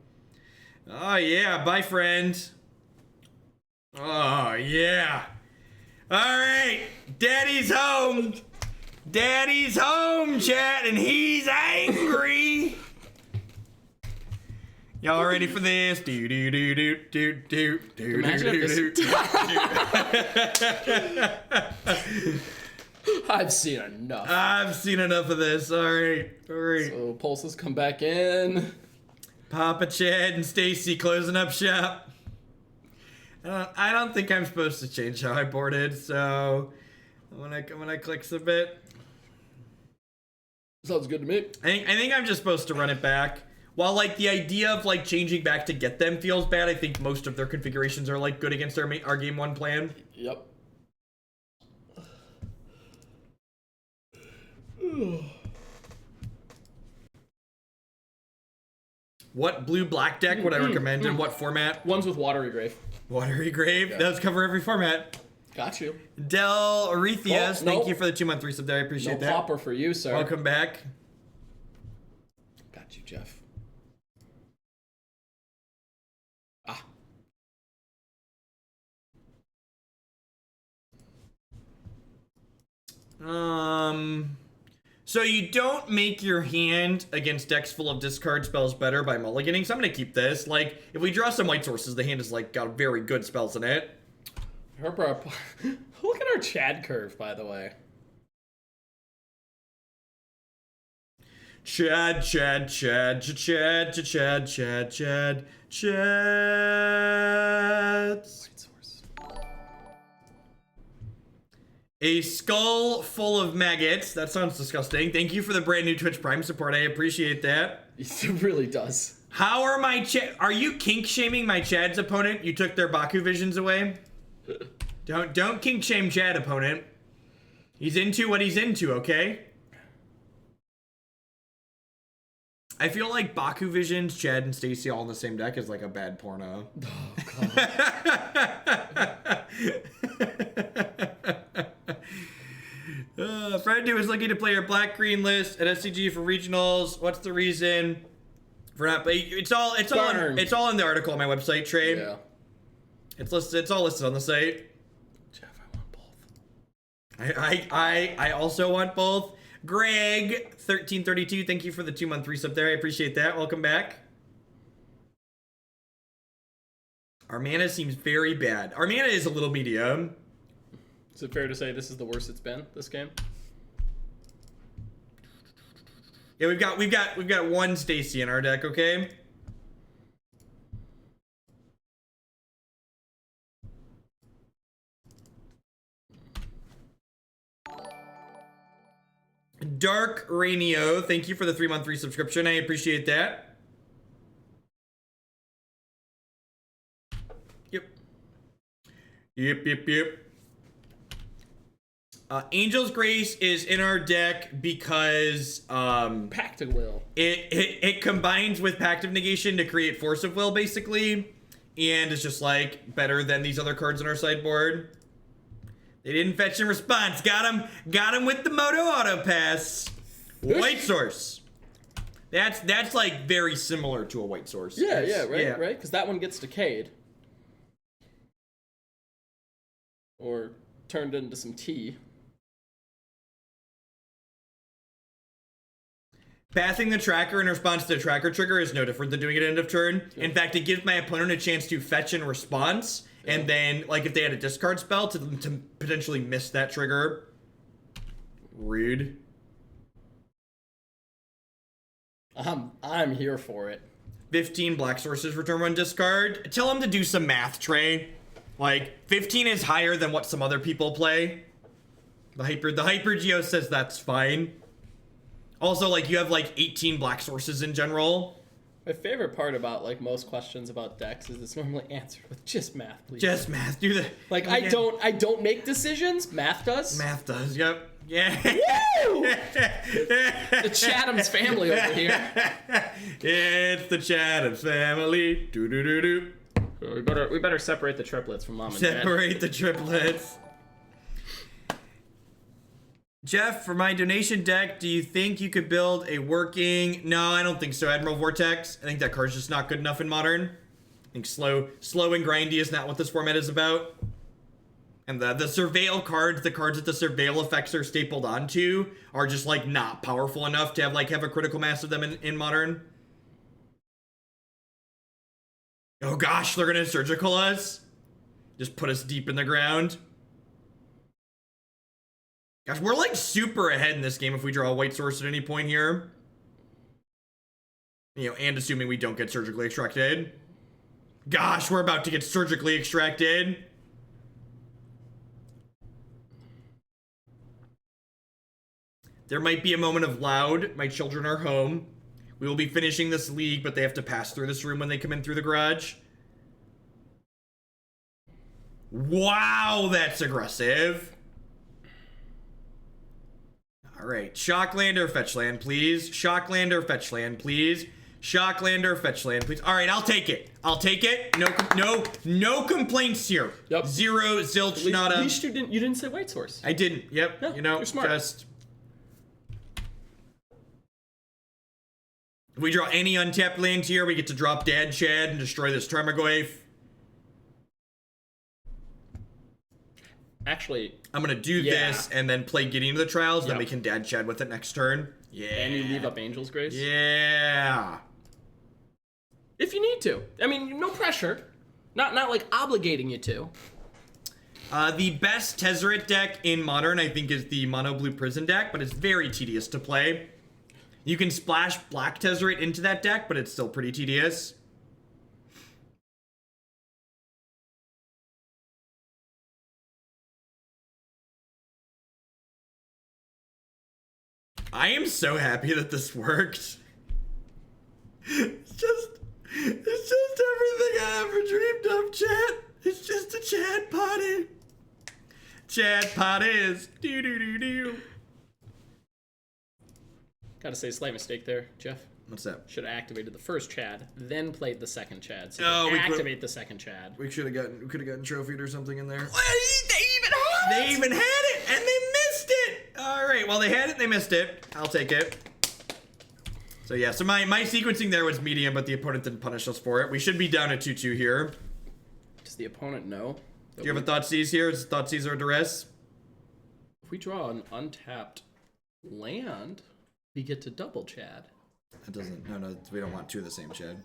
Oh yeah, bye friend. Oh yeah. Alright. Daddy's home. Daddy's home, chat, and he's angry. Y'all ready for this? Do do do do do do do. Imagine if this. I've seen enough. I've seen enough of this. Alright. So pulses come back in. Papa ChAd and Stacy closing up shop. I don't think I'm supposed to change how I boarded, so when I click submit, Sounds good to me. I think I'm just supposed to run it back. While like the idea of like changing back to get them feels bad, I think most of their configurations are like good against our game 1 plan. Yep. What blue-black deck would I recommend in what format? Ones with Watery Grave. Watery Grave. Yeah. Does cover every format. Got you. Del Arethias, Oh, thank no. you for the 2-month resub there. I appreciate No that. popper for you, sir. Welcome back. Got you, Jeff. Ah. So you don't make your hand against decks full of discard spells better by mulliganing, so I'm gonna keep this. Like, if we draw some white sources, the hand has like got very good spells in it. Look at our ChAd curve, by the way. ChAd. White source. A skull full of maggots. That sounds disgusting. Thank you for the brand new Twitch Prime support. I appreciate that. It really does. How are my Are you kink shaming my ChAd's opponent? You took their Baku visions away? Don't kink shame ChAd opponent. He's into what he's into, okay? I feel like Baku Visions, ChAd, and Stacy all in the same deck is like a bad porno. Oh, God. Friend who is looking to play your black-green list at SCG for regionals. What's the reason for not playing? It's all in the article on my website, Trey. Yeah. It's listed. It's all listed on the site. Jeff, I want both. I also want both. Greg 1332, thank you for the 2-month resub there. I appreciate that. Welcome back. Our mana seems very bad. Our mana is a little medium. Is it fair to say this is the worst it's been this game? Yeah, we've got one Stacy in our deck, okay? Dark Rainio, thank you for the 3-month resubscription. I appreciate that. Yep. Angel's Grace is in our deck because Pact of Will. It combines with Pact of Negation to create Force of Will, basically, and it's just like better than these other cards in our sideboard. They didn't fetch in response. Got him with the Moto Auto Pass. White Source. That's like very similar to a White Source. Yeah, right. Because that one gets decayed. Or turned into some tea. Passing the tracker in response to the tracker trigger is no different than doing it at end of turn. Yeah. In fact, it gives my opponent a chance to fetch in response, and then, like, if they had a discard spell, to potentially miss that trigger. Rude. I'm here for it. 15 black sources return one discard. Tell them to do some math, Trey. Like, 15 is higher than what some other people play. The Hyper Geo says that's fine. Also, like, you have, like, 18 black sources in general. My favorite part about, like, most questions about decks is it's normally answered with just math, please. Just math. Do the... Like, I don't make decisions. Math does. Math does, yep. Yeah. Woo! The Chatham's family over here. It's the Chatham's family. Do-do-do-do. We better separate the triplets from mom and dad. Separate the triplets. Jeff, for my donation deck, do you think you could build a working... No, I don't think so. Admiral Vortex. I think that card's just not good enough in Modern. I think slow and grindy is not what this format is about. And the Surveil cards, the cards that the Surveil effects are stapled onto, are just, like, not powerful enough to have a critical mass of them in Modern. Oh gosh, they're gonna surgical us? Just put us deep in the ground? Gosh, we're like super ahead in this game if we draw a white source at any point here. You know, and assuming we don't get surgically extracted. Gosh, we're about to get surgically extracted. There might be a moment of loud. My children are home. We will be finishing this league, but they have to pass through this room when they come in through the garage. Wow, that's aggressive. All right, Shockland or fetch land, please. Shockland or fetch land, please. Shockland or fetch land, please. All right, I'll take it. I'll take it. No complaints here. Yep. Zero, zilch, nada. At least you didn't say white source. I didn't. Yep. Yeah, you know, you're smart. Just if we draw any untapped lands here, we get to drop Dad ChAd and destroy this Tarmogoyf. Actually, I'm gonna do this and then play Gideon to the Trials, then we can Dad ChAd with it next turn. Yeah. And you leave up Angel's Grace? Yeah. If you need to. I mean, no pressure. Not like obligating you to. The best Tezzeret deck in Modern, I think, is the Mono Blue Prison deck, but it's very tedious to play. You can splash Black Tezzeret into that deck, but it's still pretty tedious. I am so happy that this worked. It's just everything I ever dreamed of, chat. It's just a ChAd party. ChAd parties. Do. Gotta say, slight mistake there, Jeff. What's that? Should have activated the first ChAd, then played the second ChAd. So we activate the second ChAd. We could have gotten trophied or something in there. He They even had it, and they missed it! Alright, well, they had it, they missed it. I'll take it. So, yeah, so my sequencing there was medium, but the opponent didn't punish us for it. We should be down at 2-2 here. Does the opponent know? Do you have a Thoughtseize here? Is Thoughtseize or Duress? If we draw an untapped land, we get to double ChAd. That doesn't... No, we don't want two of the same ChAd.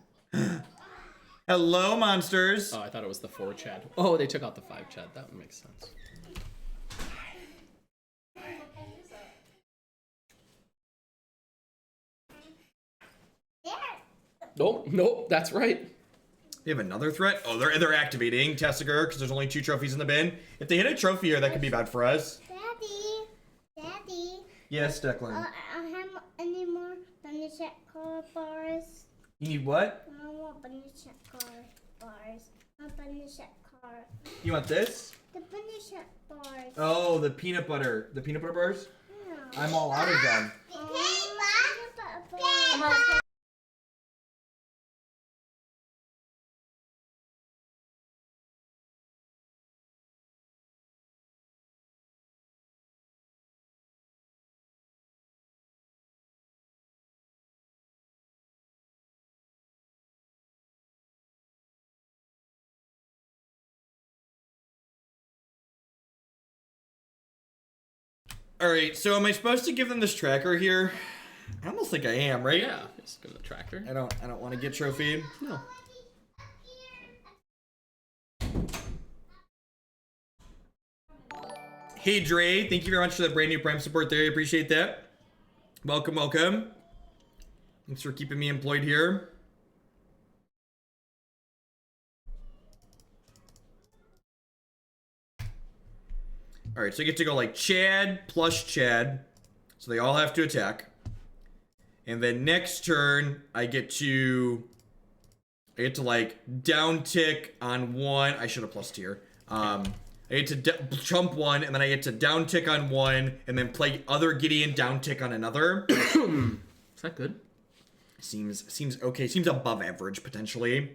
Hello, monsters! Oh, I thought it was the 4 ChAd. Oh, they took out the 5 ChAd. That would make sense. Nope, that's right. They have another threat? Oh, they're activating Tessiger because there's only 2 trophies in the bin. If they hit a trophy here, that could be bad for us. Daddy. Yes, Declan. I have any more bunny check card bars? You need what? I want bunny check card bars. A bunny check card. You want this? The bunny check bars. Oh, the peanut butter. The peanut butter bars? Yeah. I'm all out of them. Alright, so am I supposed to give them this tracker here? I almost think I am, right? Yeah, just give them the tracker. I don't want to get trophied. No. Hey Dre, thank you very much for the brand new Prime support there. I appreciate that. Welcome, welcome. Thanks for keeping me employed here. Alright, so I get to go like ChAd plus ChAd. So they all have to attack. And then next turn, I get to like down tick on one. I should have plus tier. I get to chump one, and then I get to down tick on one, and then play other Gideon down tick on another. Is that good? Seems okay. Seems above average potentially.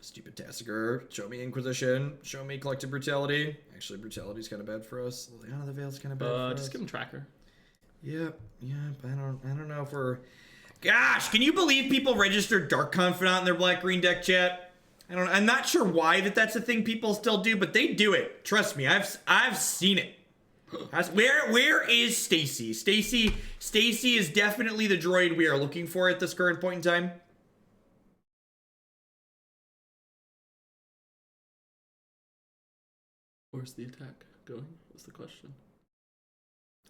Stupid Tessiger. Show me Inquisition. Show me Collective Brutality. Actually, Brutality's kind of bad for us. Out of the Veil's kind of bad for us. Just give him tracker. Yeah. But I don't know if we're... Gosh, can you believe people registered Dark Confidant in their black-green deck, chat? I'm not sure why that's a thing people still do, but they do it. Trust me, I've seen it. Where is Stacy? Stacy is definitely the droid we are looking for at this current point in time. Where's the attack going? What's the question?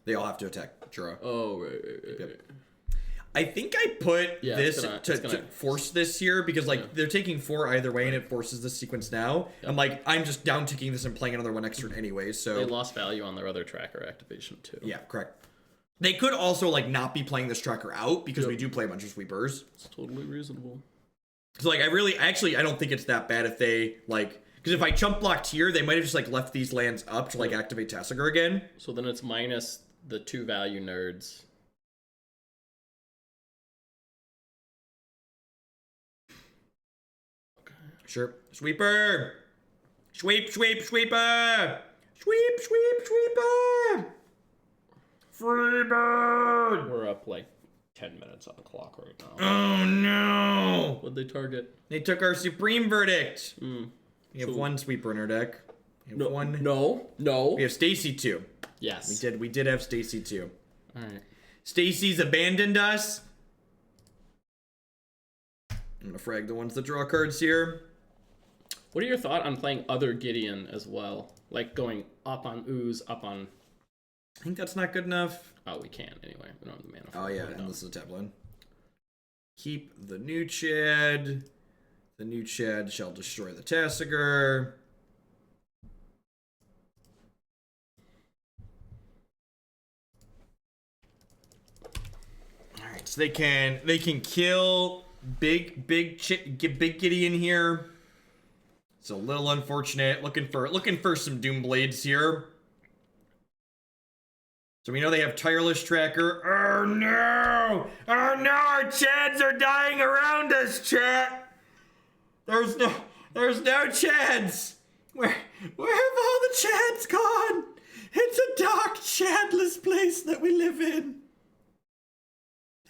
They all have to attack Jura. Oh, right. Yep. I think I put this to force this here because they're taking 4 either way and it forces this sequence now. Yep. I'm just down ticking this and playing another one next turn anyway, so... They lost value on their other tracker activation too. Yeah, correct. They could also not be playing this tracker out because we do play a bunch of sweepers. It's totally reasonable. So I don't think it's that bad if they because if I chump blocked here, they might have just left these lands up to activate Tessiger again. So then it's minus the 2 value nerds. Okay. Sure. Sweeper! Sweeper! Sweeper! Freebird! We're up 10 minutes on the clock right now. Oh no! What'd they target? They took our Supreme Verdict. We have So, 1 sweeper in our deck. We have one. No. We have Stacy 2. Yes. We did have Stacy 2. Alright. Stacy's abandoned us. I'm gonna frag the ones that draw cards here. What are your thoughts on playing other Gideon as well? Going up on Ooze, up on... I think that's not good enough. Oh, we can anyway. We don't have the mana for Oh it. yeah, and this is a tableau. Keep the new ChAd. The new ChAd shall destroy the Tessiger. Alright, so they can kill big Gideon here. It's a little unfortunate. Looking for some Doom Blades here. So we know they have Tireless Tracker. Oh no! Oh no! Our ChAds are dying around us, chat! There's no ChAds. Where have all the ChAds gone? It's a dark, ChAdless place that we live in.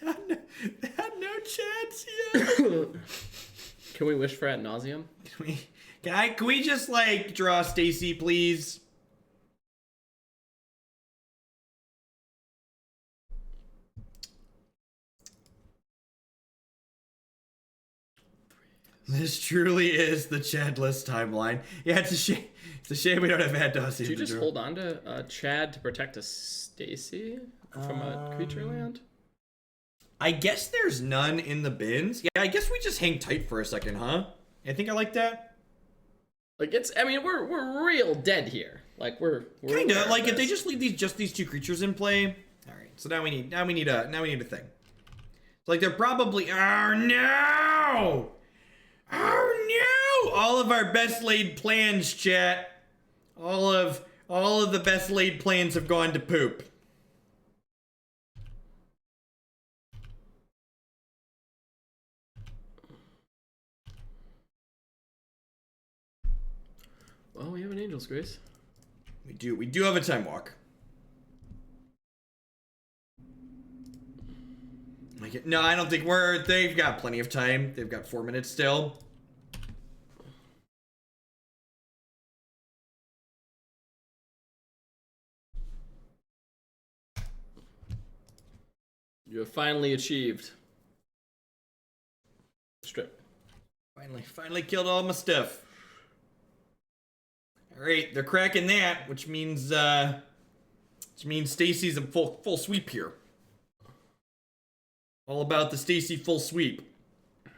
There are no ChAds here. Can we wish for Ad Nauseam? Can we just like draw Stacy, please? This truly is the ChAdless timeline. Yeah, it's a shame. It's a shame we don't have Ad Nauseam. Did you just hold on to ChAd to protect a Stacy from a creature land? I guess there's none in the bins. Yeah, I guess we just hang tight for a second, huh? I think I like that. Like I mean, we're real dead here. Like we're kind of like if they just leave these two creatures in play. All right, so now we need a thing. Like they're probably oh no. All of our best laid plans, chat. All of the best laid plans have gone to poop. Well, we have an Angel's Grace. We do have a time walk. No, I don't think they've got plenty of time. They've got 4 minutes still. You have finally achieved strip. Finally killed all my stuff. All right, they're cracking that, which means Stacy's in full sweep here. All about the Stacy full sweep. If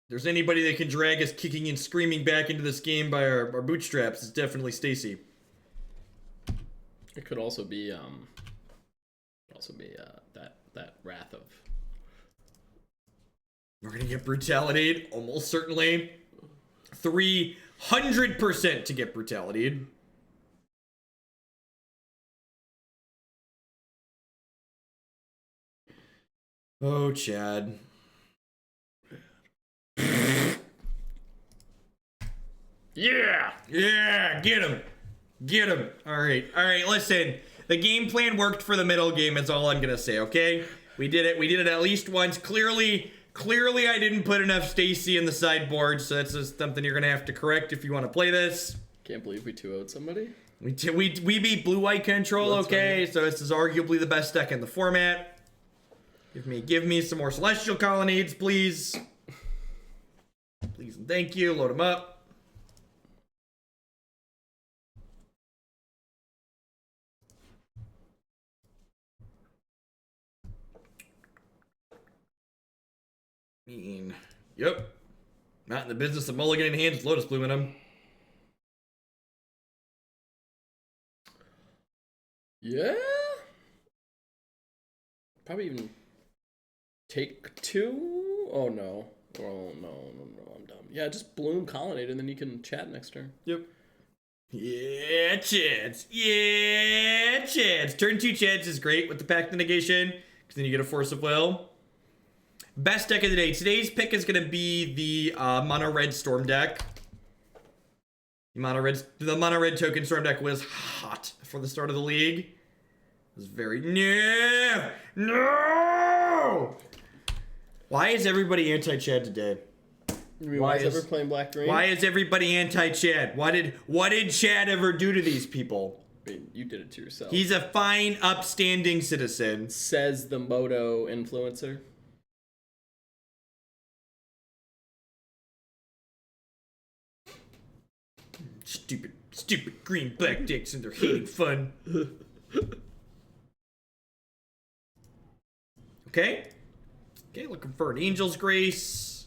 there's anybody that can drag us kicking and screaming back into this game by our bootstraps, it's definitely Stacy. It could also be that Wrath of. We're gonna get Brutality, almost certainly. 300% to get Brutality. Oh, ChAd. Yeah, get him. All right, listen. The game plan worked for the middle game, is all I'm gonna say, okay? We did it at least once. Clearly I didn't put enough Stacy in the sideboard, so that's just something you're gonna have to correct if you want to play this. Can't believe we 2-0'd somebody. We beat blue-white control, That's okay? right. So this is arguably the best deck in the format. Give me some more Celestial Colonnades, please. Please and thank you. Load them up. Yep. Not in the business of mulliganing hands with Lotus Bloom in them. Yeah. Probably even take 2. Oh no. I'm dumb. Yeah, just Bloom Colonnade and then you can chat next turn. Yep. Yeah, ChAds. Turn 2 ChAds is great with the Pact of Negation, because then you get a Force of Will. Best deck of the day. Today's pick is going to be the mono red Storm deck. The mono red token Storm deck was hot for the start of the league. It was very no. Why is everybody anti-ChAd today? Why is everyone playing black green? Why is everybody anti-ChAd? What did ChAd ever do to these people? I mean, you did it to yourself. He's a fine, upstanding citizen. Says the Moto influencer. Stupid green black dicks and they're hating fun. Okay, looking for an Angel's Grace.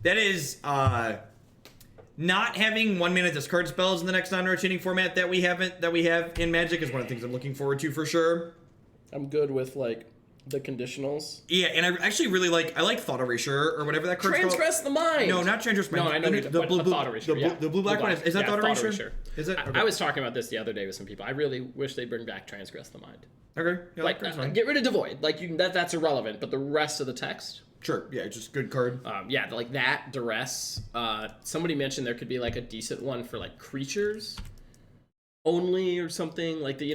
That is, not having 1 minute discard spells in the next non-rotating format that we have in Magic is one of the things I'm looking forward to for sure. I'm good with like The conditionals. Yeah, and I actually really like Thought Erasure or whatever that card's called. Transgress the mind. No, not Transgress the mind. No, I know the blue Thought Erasure. the blue black one is that Thought Erasure? Is it? Okay. I was talking about this the other day with some people. I really wish they'd bring back Transgress the mind. Okay. Yeah, Like get rid of Devoid. Like that's irrelevant, but the rest of the text. Sure. Yeah, just good card. Yeah, like that duress. Somebody mentioned there could be like a decent one for like creatures only or something like the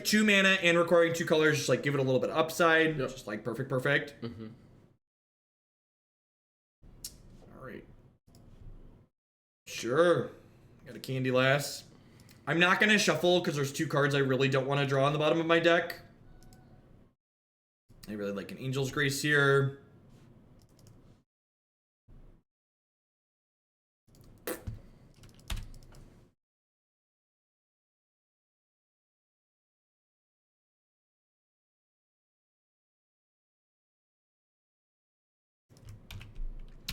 two mana and requiring 2 colors, just like give it a little bit of upside. Yep. Just like perfect. Mm-hmm. All right. Sure. Got a Candy Lass. I'm not gonna shuffle because there's 2 cards I really don't want to draw on the bottom of my deck. I really like an Angel's Grace here.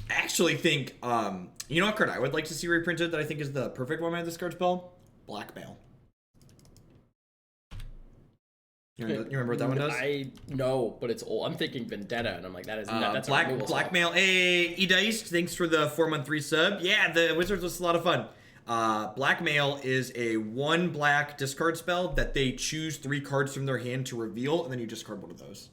I actually think, you know what card I would like to see reprinted that I think is the perfect one mana discard spell? Blackmail. You remember what that one does? I know, but it's old. I'm thinking Vendetta, and I'm like, that's Blackmail. Hey, E-Dice, thanks for the 4-month resub. Yeah, the Wizards was a lot of fun. Blackmail is a 1 black discard spell that they choose 3 cards from their hand to reveal, and then you discard one of those.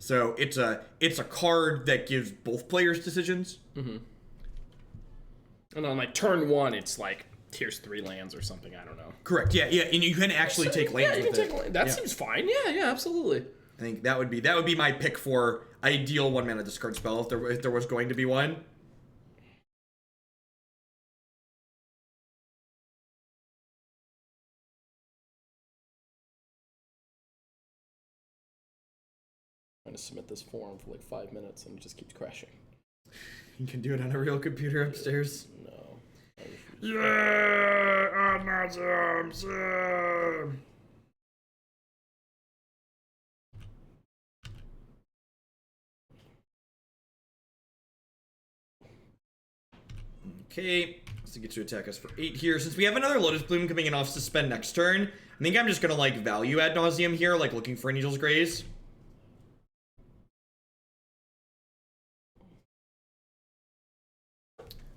So it's a card that gives both players decisions. Mm-hmm. And on like turn 1, it's like tiers 3 lands or something. I don't know. Correct. Yeah, and you can actually take lands. Yeah, you can take lands. That seems fine. Yeah, absolutely. I think that would be my pick for ideal 1 mana discard spell if there was going to be one. I'm trying to submit this form for like 5 minutes and it just keeps crashing. You can do it on a real computer upstairs. No. Yeah, Ad Nauseam. Okay, let's get to attack us for 8 here. Since we have another Lotus Bloom coming in off suspend next turn, I think I'm just gonna like value Ad Nauseam here, like looking for an Angel's Grace.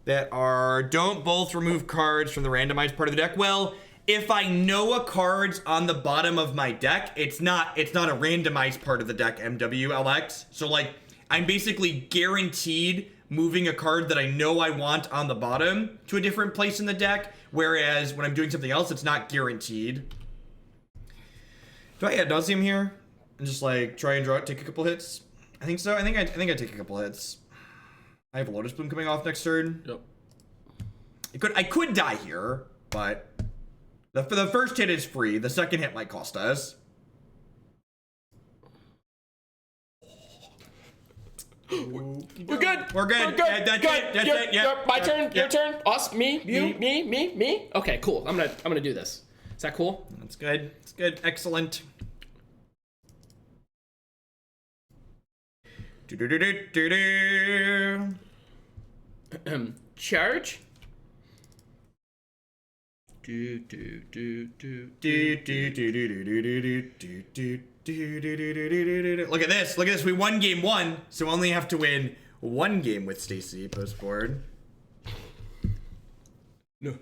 That are don't both remove cards from the randomized part of the deck. Well, if I know a card's on the bottom of my deck, it's not a randomized part of the deck, MWLX. So like I'm basically guaranteed moving a card that I know I want on the bottom to a different place in the deck, whereas when I'm doing something else, it's not guaranteed. Do I Ad Nauseam here and just like try and take a couple hits? I think so. I think I take a couple hits. I have a Lotus Bloom coming off next turn. Yep. I could die here, but the first hit is free. The second hit might cost us. We're good. We're good. Yeah, That's it. Yep. My turn. Yep. Your turn. Us. Me. Okay, cool. I'm gonna do this. Is that cool? That's good. It's good. Excellent. Charge. Look at this. Look at this. We won game 1, so we only have to win 1 game with Stacy post board. No.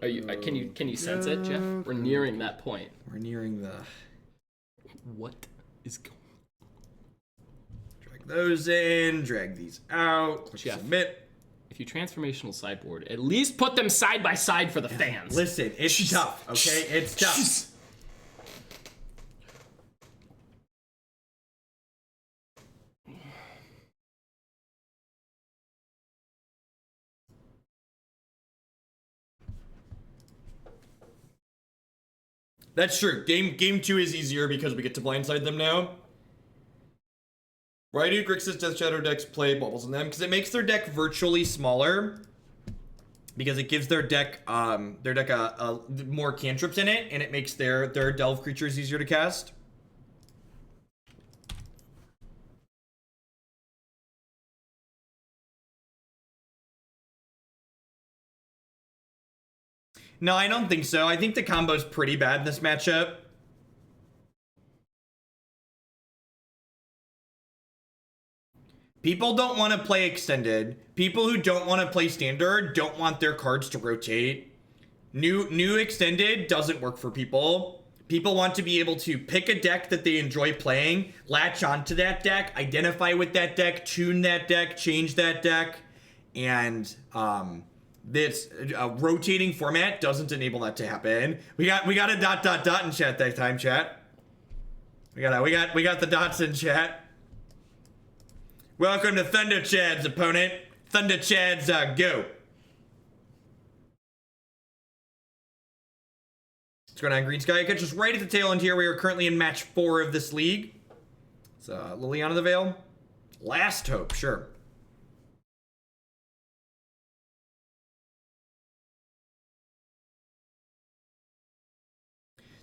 Are you? Can you sense it, Jeff? We're nearing that point. We're nearing the. What is going? Drag those in. Drag these out. Click Jeff, submit. If you transformational sideboard, at least put them side by side for the fans. Listen, it's tough. Okay, it's tough. That's true. Game 2 is easier because we get to blindside them now. Why do Grixis Death Shadow decks play bubbles in them? Because it makes their deck virtually smaller. Because it gives their deck a more cantrips in it, and it makes their delve creatures easier to cast. No, I don't think so. I think the combo's pretty bad in this matchup. People don't want to play extended. People who don't want to play standard don't want their cards to rotate. New extended doesn't work for people. People want to be able to pick a deck that they enjoy playing, latch onto that deck, identify with that deck, tune that deck, change that deck, and this rotating format doesn't enable that to happen. We got a ... in chat that time, chat. We got the dots in chat. Welcome to Thunder ChAd's opponent. Thunder ChAd's go. What's going on, Green Sky? Catch us right at the tail end here. We are currently in match 4 of this league. It's Liliana the Veil. Last hope, sure.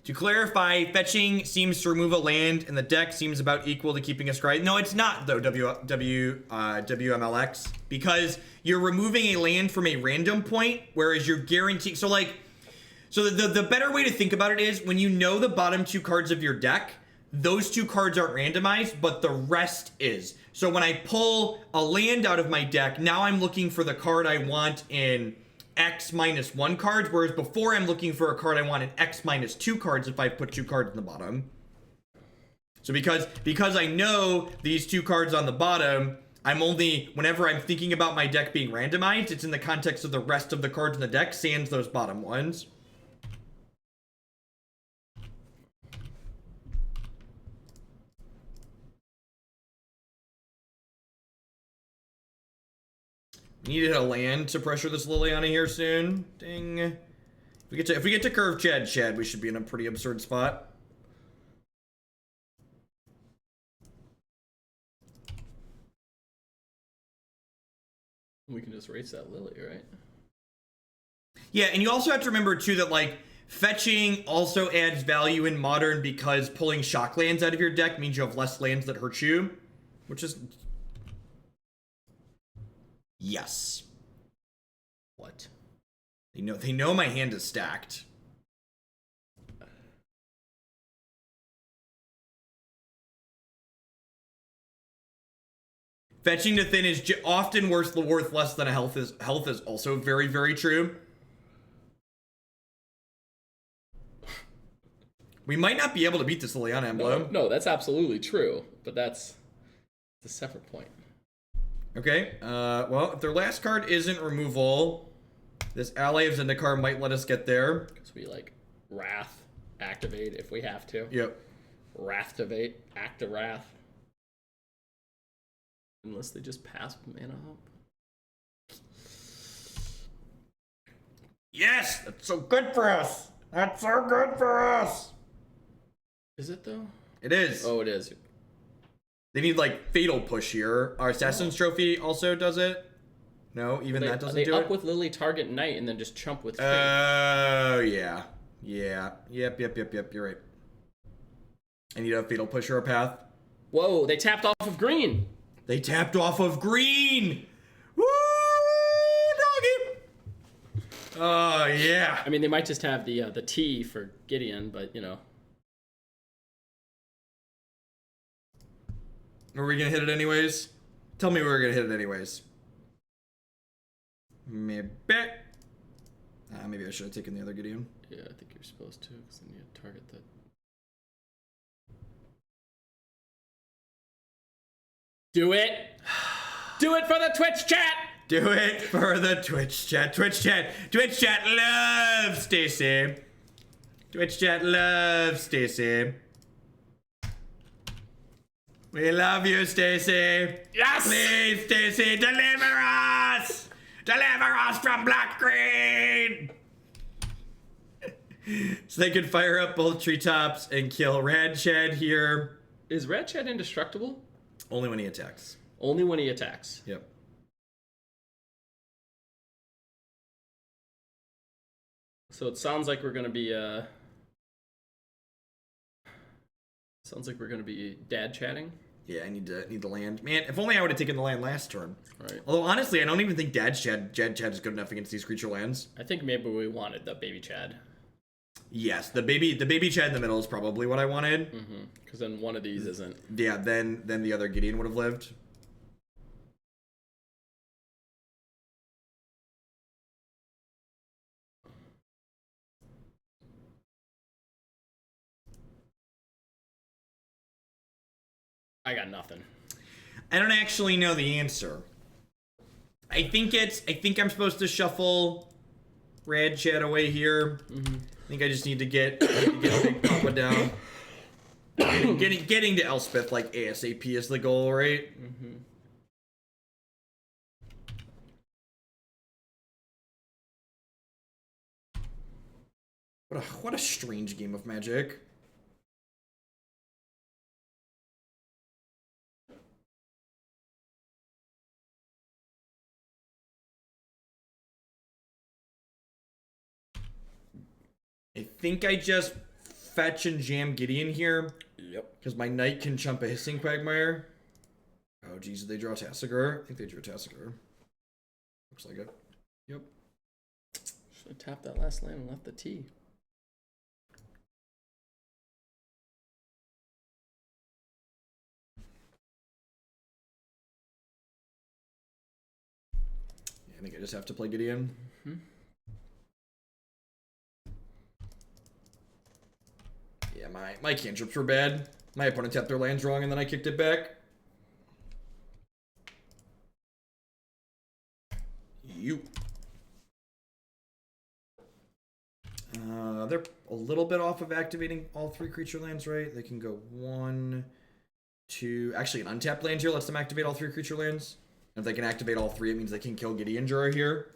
To clarify, fetching seems to remove a land, and the deck seems about equal to keeping a scry. No, it's not, though, WMLX, because you're removing a land from a random point, whereas you're guaranteeing... So the better way to think about it is, when you know the bottom 2 cards of your deck, those 2 cards aren't randomized, but the rest is. So when I pull a land out of my deck, now I'm looking for the card I want in X-1 cards, whereas before I'm looking for a card I want in X-2 cards if I put 2 cards in the bottom. So because I know these 2 cards on the bottom, whenever I'm thinking about my deck being randomized, it's in the context of the rest of the cards in the deck, sans those bottom ones. Needed a land to pressure this Liliana here soon. Ding. If we get to curve ChAd, we should be in a pretty absurd spot. We can just race that Lily, right? Yeah, and you also have to remember too that like fetching also adds value in Modern because pulling shock lands out of your deck means you have less lands that hurt you, which is... Yes. What? They know my hand is stacked. Fetching to thin is often worth less than a health is also very, very true. We might not be able to beat this Liliana emblem. No, that's absolutely true, but that's a separate point. Okay, well, if their last card isn't removal, this Ally of Zendikar might let us get there. Because we, like, Wrath, activate if we have to. Yep. Wrathtivate, act of Wrath. Unless they just pass mana up. Yes! That's so good for us! That's so good for us! Is it, though? It is. Oh, it is. They need, like, Fatal Push here. Our Assassin's Trophy also does it. No, even that doesn't do They it. up with Lily, target Knight, and then just chump with Fate. Oh, yeah. Yeah. Yep. You're right. I need a Fatal Push or a Path. Whoa, they tapped off of green! They tapped off of green! Woo, doggy! Oh, yeah. I mean, they might just have the T for Gideon, but, you know. Are we gonna hit it anyways? Tell me we're gonna hit it anyways. Maybe. Maybe I should have taken the other Gideon. Yeah, I think you're supposed to, because then you target that. Do it! Do it for the Twitch chat! Do it for the Twitch chat. Twitch chat loves Stacy. Twitch chat loves Stacy. We love you, Stacy. Yes! Please, Stacy, deliver us! Deliver us from Black Green! So they can fire up both treetops and kill Rad ChAd here. Is Rad ChAd indestructible? Only when he attacks. Only when he attacks. Yep. So it sounds like we're gonna be dad chatting. Yeah, I need the land. Man, if only I would have taken the land last turn. Right. Although, honestly, I don't even think ChAd is good enough against these creature lands. I think maybe we wanted the baby ChAd. Yes, the baby ChAd in the middle is probably what I wanted. Because then one of these isn't. Yeah, then the other Gideon would have lived. I got nothing. I don't actually know the answer. I think I'm supposed to shuffle Rad ChAd away here. I think I just need to get Big Papa down. Getting to Elspeth like ASAP is the goal, right? What a strange game of Magic. I think I just fetch and jam Gideon here. Yep. Because my knight can chump a Hissing Quagmire. Oh, geez, did they draw Tassiger? I think they drew Tassiger. Looks like it. Yep. Should have tapped that last land and left the T. Yeah, I think I just have to play Gideon. Yeah, my cantrips were bad. My opponent tapped their lands wrong and then I kicked it back. They're a little bit off of activating all 3 creature lands, right? They can go 1, 2... Actually, an untapped land here lets them activate all 3 creature lands. And if they can activate all 3, it means they can kill Gideon Jura here.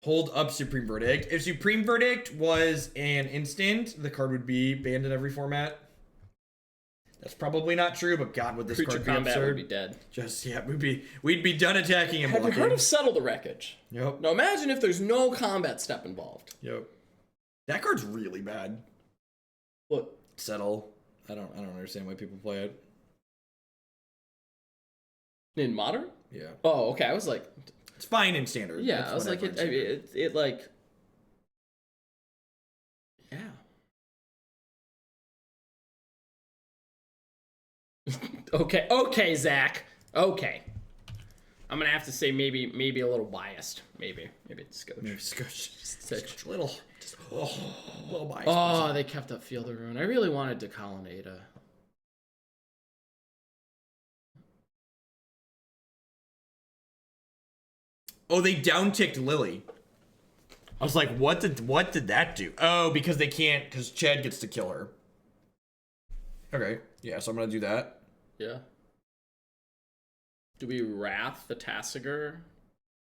Hold up Supreme Verdict. If Supreme Verdict was an instant, the card would be banned in every format. That's probably not true, but God, would this Creature card be combat absurd? would be dead. Just, yeah, we'd be done attacking and Have blocking. you heard of Settle the Wreckage? Yep. Now imagine if there's no combat step involved. Yep. That card's really bad. What? Settle. I don't understand why people play it. In Modern? Yeah. Oh, okay. I was like... It's fine in Standard. Yeah, It's I was like, whatever in Standard. it like... Yeah. Okay, Zach. Okay. I'm gonna have to say maybe a little biased. Maybe it's Scotch. Maybe Scotch. Scotch. A little biased. Oh, they kept up Field of Ruin. I really wanted to Colonnade. Oh, they down-ticked Lily. I was like, what did that do? Oh, because they can't, because ChAd gets to kill her. Okay, yeah, so I'm gonna do that. Yeah. Do we Wrath the Tassiger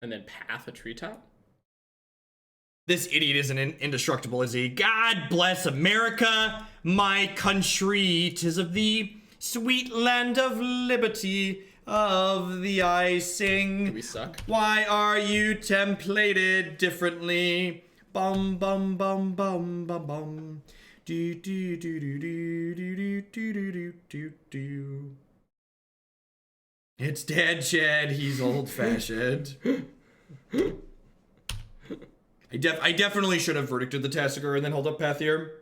and then Path a Treetop? This idiot isn't indestructible, is he? God bless America, my country. 'Tis of thee, sweet land of liberty, of the I sing. Do we suck? Why are you templated differently? Bum bum bum bum bum bum. Do do do do do do do do do do do. It's Dad ChAd. He's old fashioned. I definitely should have verdicted the Tassiger and then held up Path here.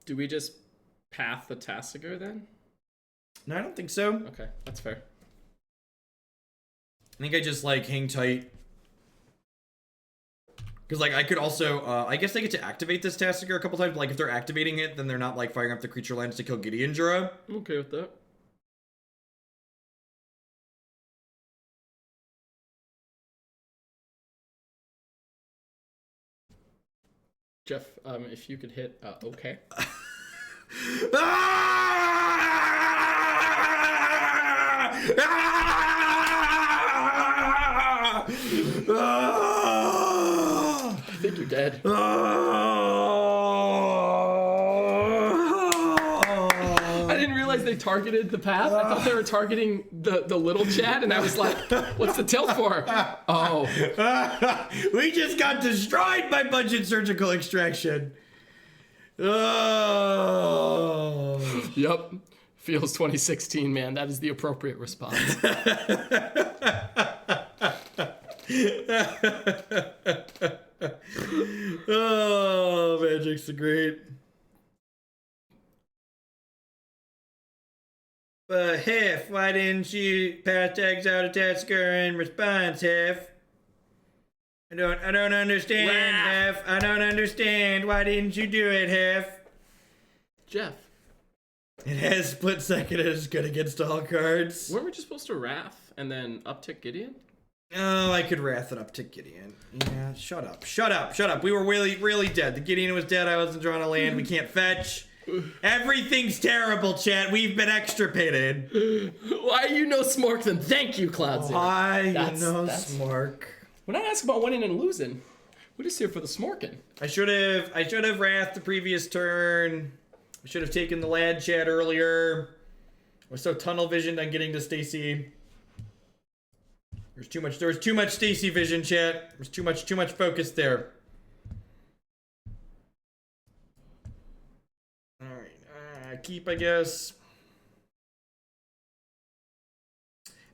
Do we just Path the Tassiger then? No, I don't think so. Okay, that's fair. I think I just like hang tight. Because like I could also, I guess they get to activate this Tassiger a couple times. But, like if they're activating it, then they're not like firing up the creature lands to kill Gideon Jura. I'm okay with that. Jeff, if you could hit, okay. I think you're dead. I didn't realize they targeted the path. I thought they were targeting the little ChAd, and I was like, what's the tilt for? Oh. We just got destroyed by budget surgical extraction. Oh. Yep. Feels 2016, man. That is the appropriate response. Oh, Magic's so great. But Hef, why didn't you pass Exile to Tasker in response, Hef? I don't understand, Hef. I don't understand. Why didn't you do it, Hef? Jeff. It has split second and is good against all cards. Weren't we just supposed to Wrath and then uptick Gideon? Oh, I could Wrath and uptick Gideon. Yeah, shut up. Shut up. Shut up. We were really dead. The Gideon was dead. I wasn't drawing a land. We can't fetch. Everything's terrible, chat. We've been extirpated. Why are you no smork then? Thank you, Cloud. Why no smork? We're not asking about winning and losing. We're just here for the smorking. I should have Wrathed the previous turn. I should have taken the lad chat earlier. I was so tunnel visioned on getting to Stacy. There was too much Stacy vision, chat. There's too much focus there. Alright, keep, I guess.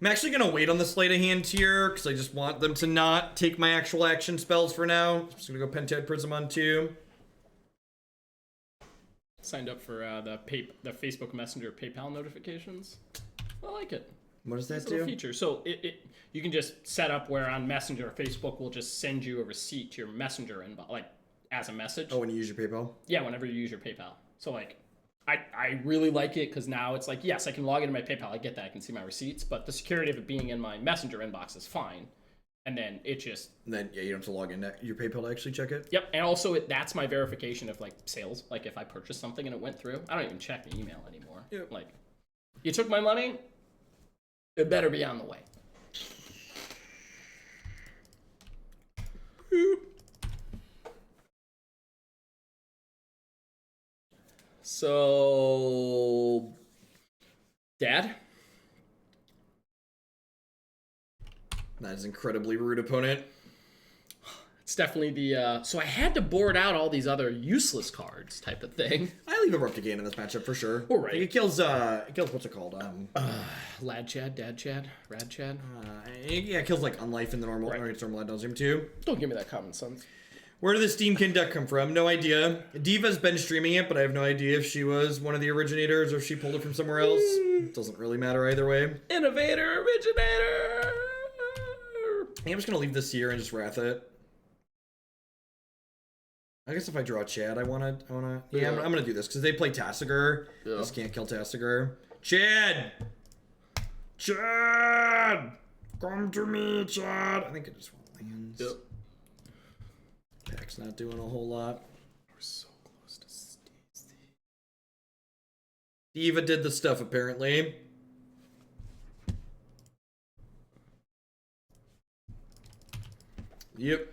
I'm actually gonna wait on the Sleight of Hand tier because I just want them to not take my actual action spells for now. I'm just gonna go Pentad Prism on 2. signed up for the Facebook Messenger PayPal notifications. I like it. What does that do? Feature. So you can just set up where on Messenger, Facebook will just send you a receipt to your Messenger inbox, like as a message. Oh, when you use your PayPal? Yeah, whenever you use your PayPal. So like, I really like it because now it's like, yes, I can log into my PayPal. I get that. I can see my receipts, but the security of it being in my Messenger inbox is fine. And then it just... And then, yeah, you don't have to log in to your PayPal to actually check it? Yep, and also that's my verification of, like, sales. Like, if I purchased something and it went through, I don't even check the email anymore. Yep. Like, you took my money, it better be on the way. So... Dad? That is incredibly rude, opponent. It's definitely the, so I had to board out all these other useless cards type of thing. I leave Abrupt Gain in this matchup for sure. All right. It kills, what's it called? Lad Chad, Dad Chad, Rad Chad? Yeah, it kills, like, Unlife in the normal, or it's normal Ad Nauseam too. Don't give me that common sense. Where did the Steamkin deck come from? No idea. Diva's been streaming it, but I have no idea if she was one of the originators or if she pulled it from somewhere else. It doesn't really matter either way. Innovator, originator! I'm just gonna leave this here and just Wrath it. I guess if I draw ChAd, I wanna. Yeah, I'm gonna do this because they play Tassiger. Yeah. This can't kill Tassiger. ChAd, come to me, ChAd. I think it just lands. Yep. Pack's not doing a whole lot. We're so close to Stacy. Diva did the stuff apparently. Yep.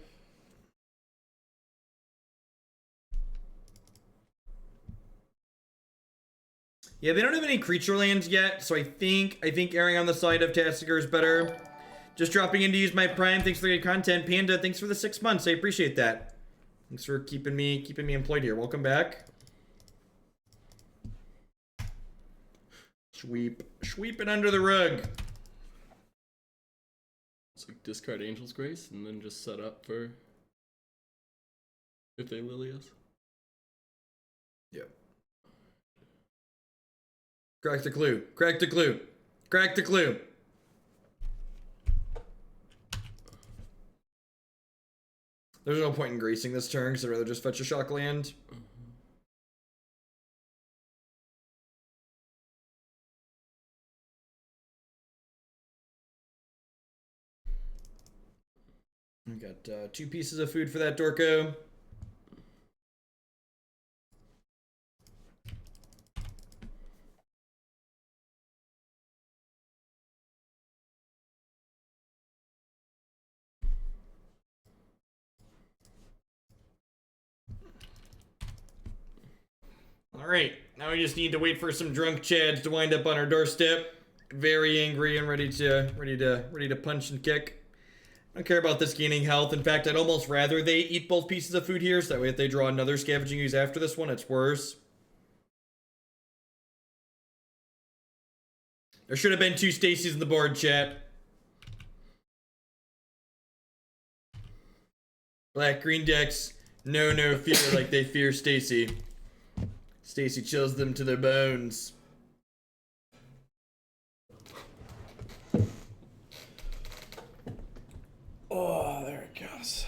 Yeah, they don't have any creature lands yet, so I think erring on the side of Tassiger is better. Just dropping in to use my Prime. Thanks for the good content, Panda. Thanks for the 6 months. I appreciate that. Thanks for keeping me employed here. Welcome back. Sweep it under the rug. So discard Angel's Grace and then just set up for if they Lily us. Yep. Crack the clue. Crack the clue. Crack the clue. There's no point in gracing this turn because I'd rather just fetch a shock land. I got 2 pieces of food for that Dorko. All right, now we just need to wait for some drunk Chads to wind up on our doorstep, very angry and ready to punch and kick. I don't care about this gaining health. In fact, I'd almost rather they eat both pieces of food here, so that way if they draw another Scavenging Ooze after this one, it's worse. There should have been 2 Stacies in the board, chat. Black-green decks, no fear like they fear Stacy. Stacy chills them to their bones. Oh, there it goes.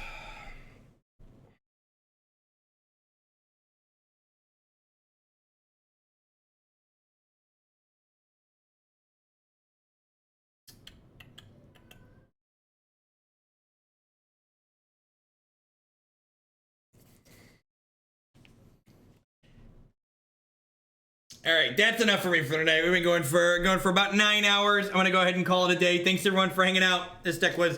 All right, that's enough for me for tonight. We've been going for about 9 hours. I'm gonna go ahead and call it a day. Thanks everyone for hanging out. This deck was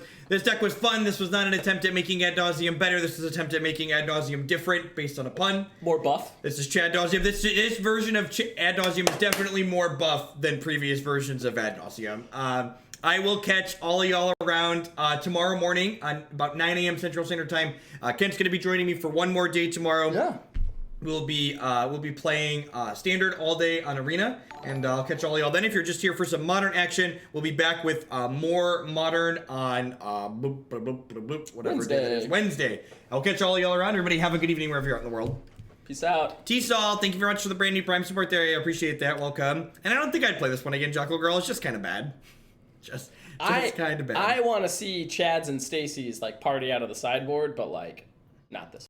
fun. This was not an attempt at making Ad Nauseam better. This was an attempt at making Ad Nauseam different based on a pun. More buff. This is Ad Nauseam. This version of Ad Nauseam is definitely more buff than previous versions of Ad Nauseam. I will catch all of y'all around tomorrow morning on about 9 a.m. Central Standard Time. Kent's gonna be joining me for one more day tomorrow. Yeah. We'll be playing Standard all day on Arena, and I'll catch all y'all then. If you're just here for some Modern action, we'll be back with more Modern on whatever day it is. Wednesday. I'll catch all y'all around. Everybody have a good evening wherever you're at in the world. Peace out. T-Saul, thank you very much for the brand new Prime support there. I appreciate that. Welcome. And I don't think I'd play this one again, Jocko Girl. It's just kind of bad. Just kind of bad. I want to see Chad's and Stacy's like party out of the sideboard, but like not this.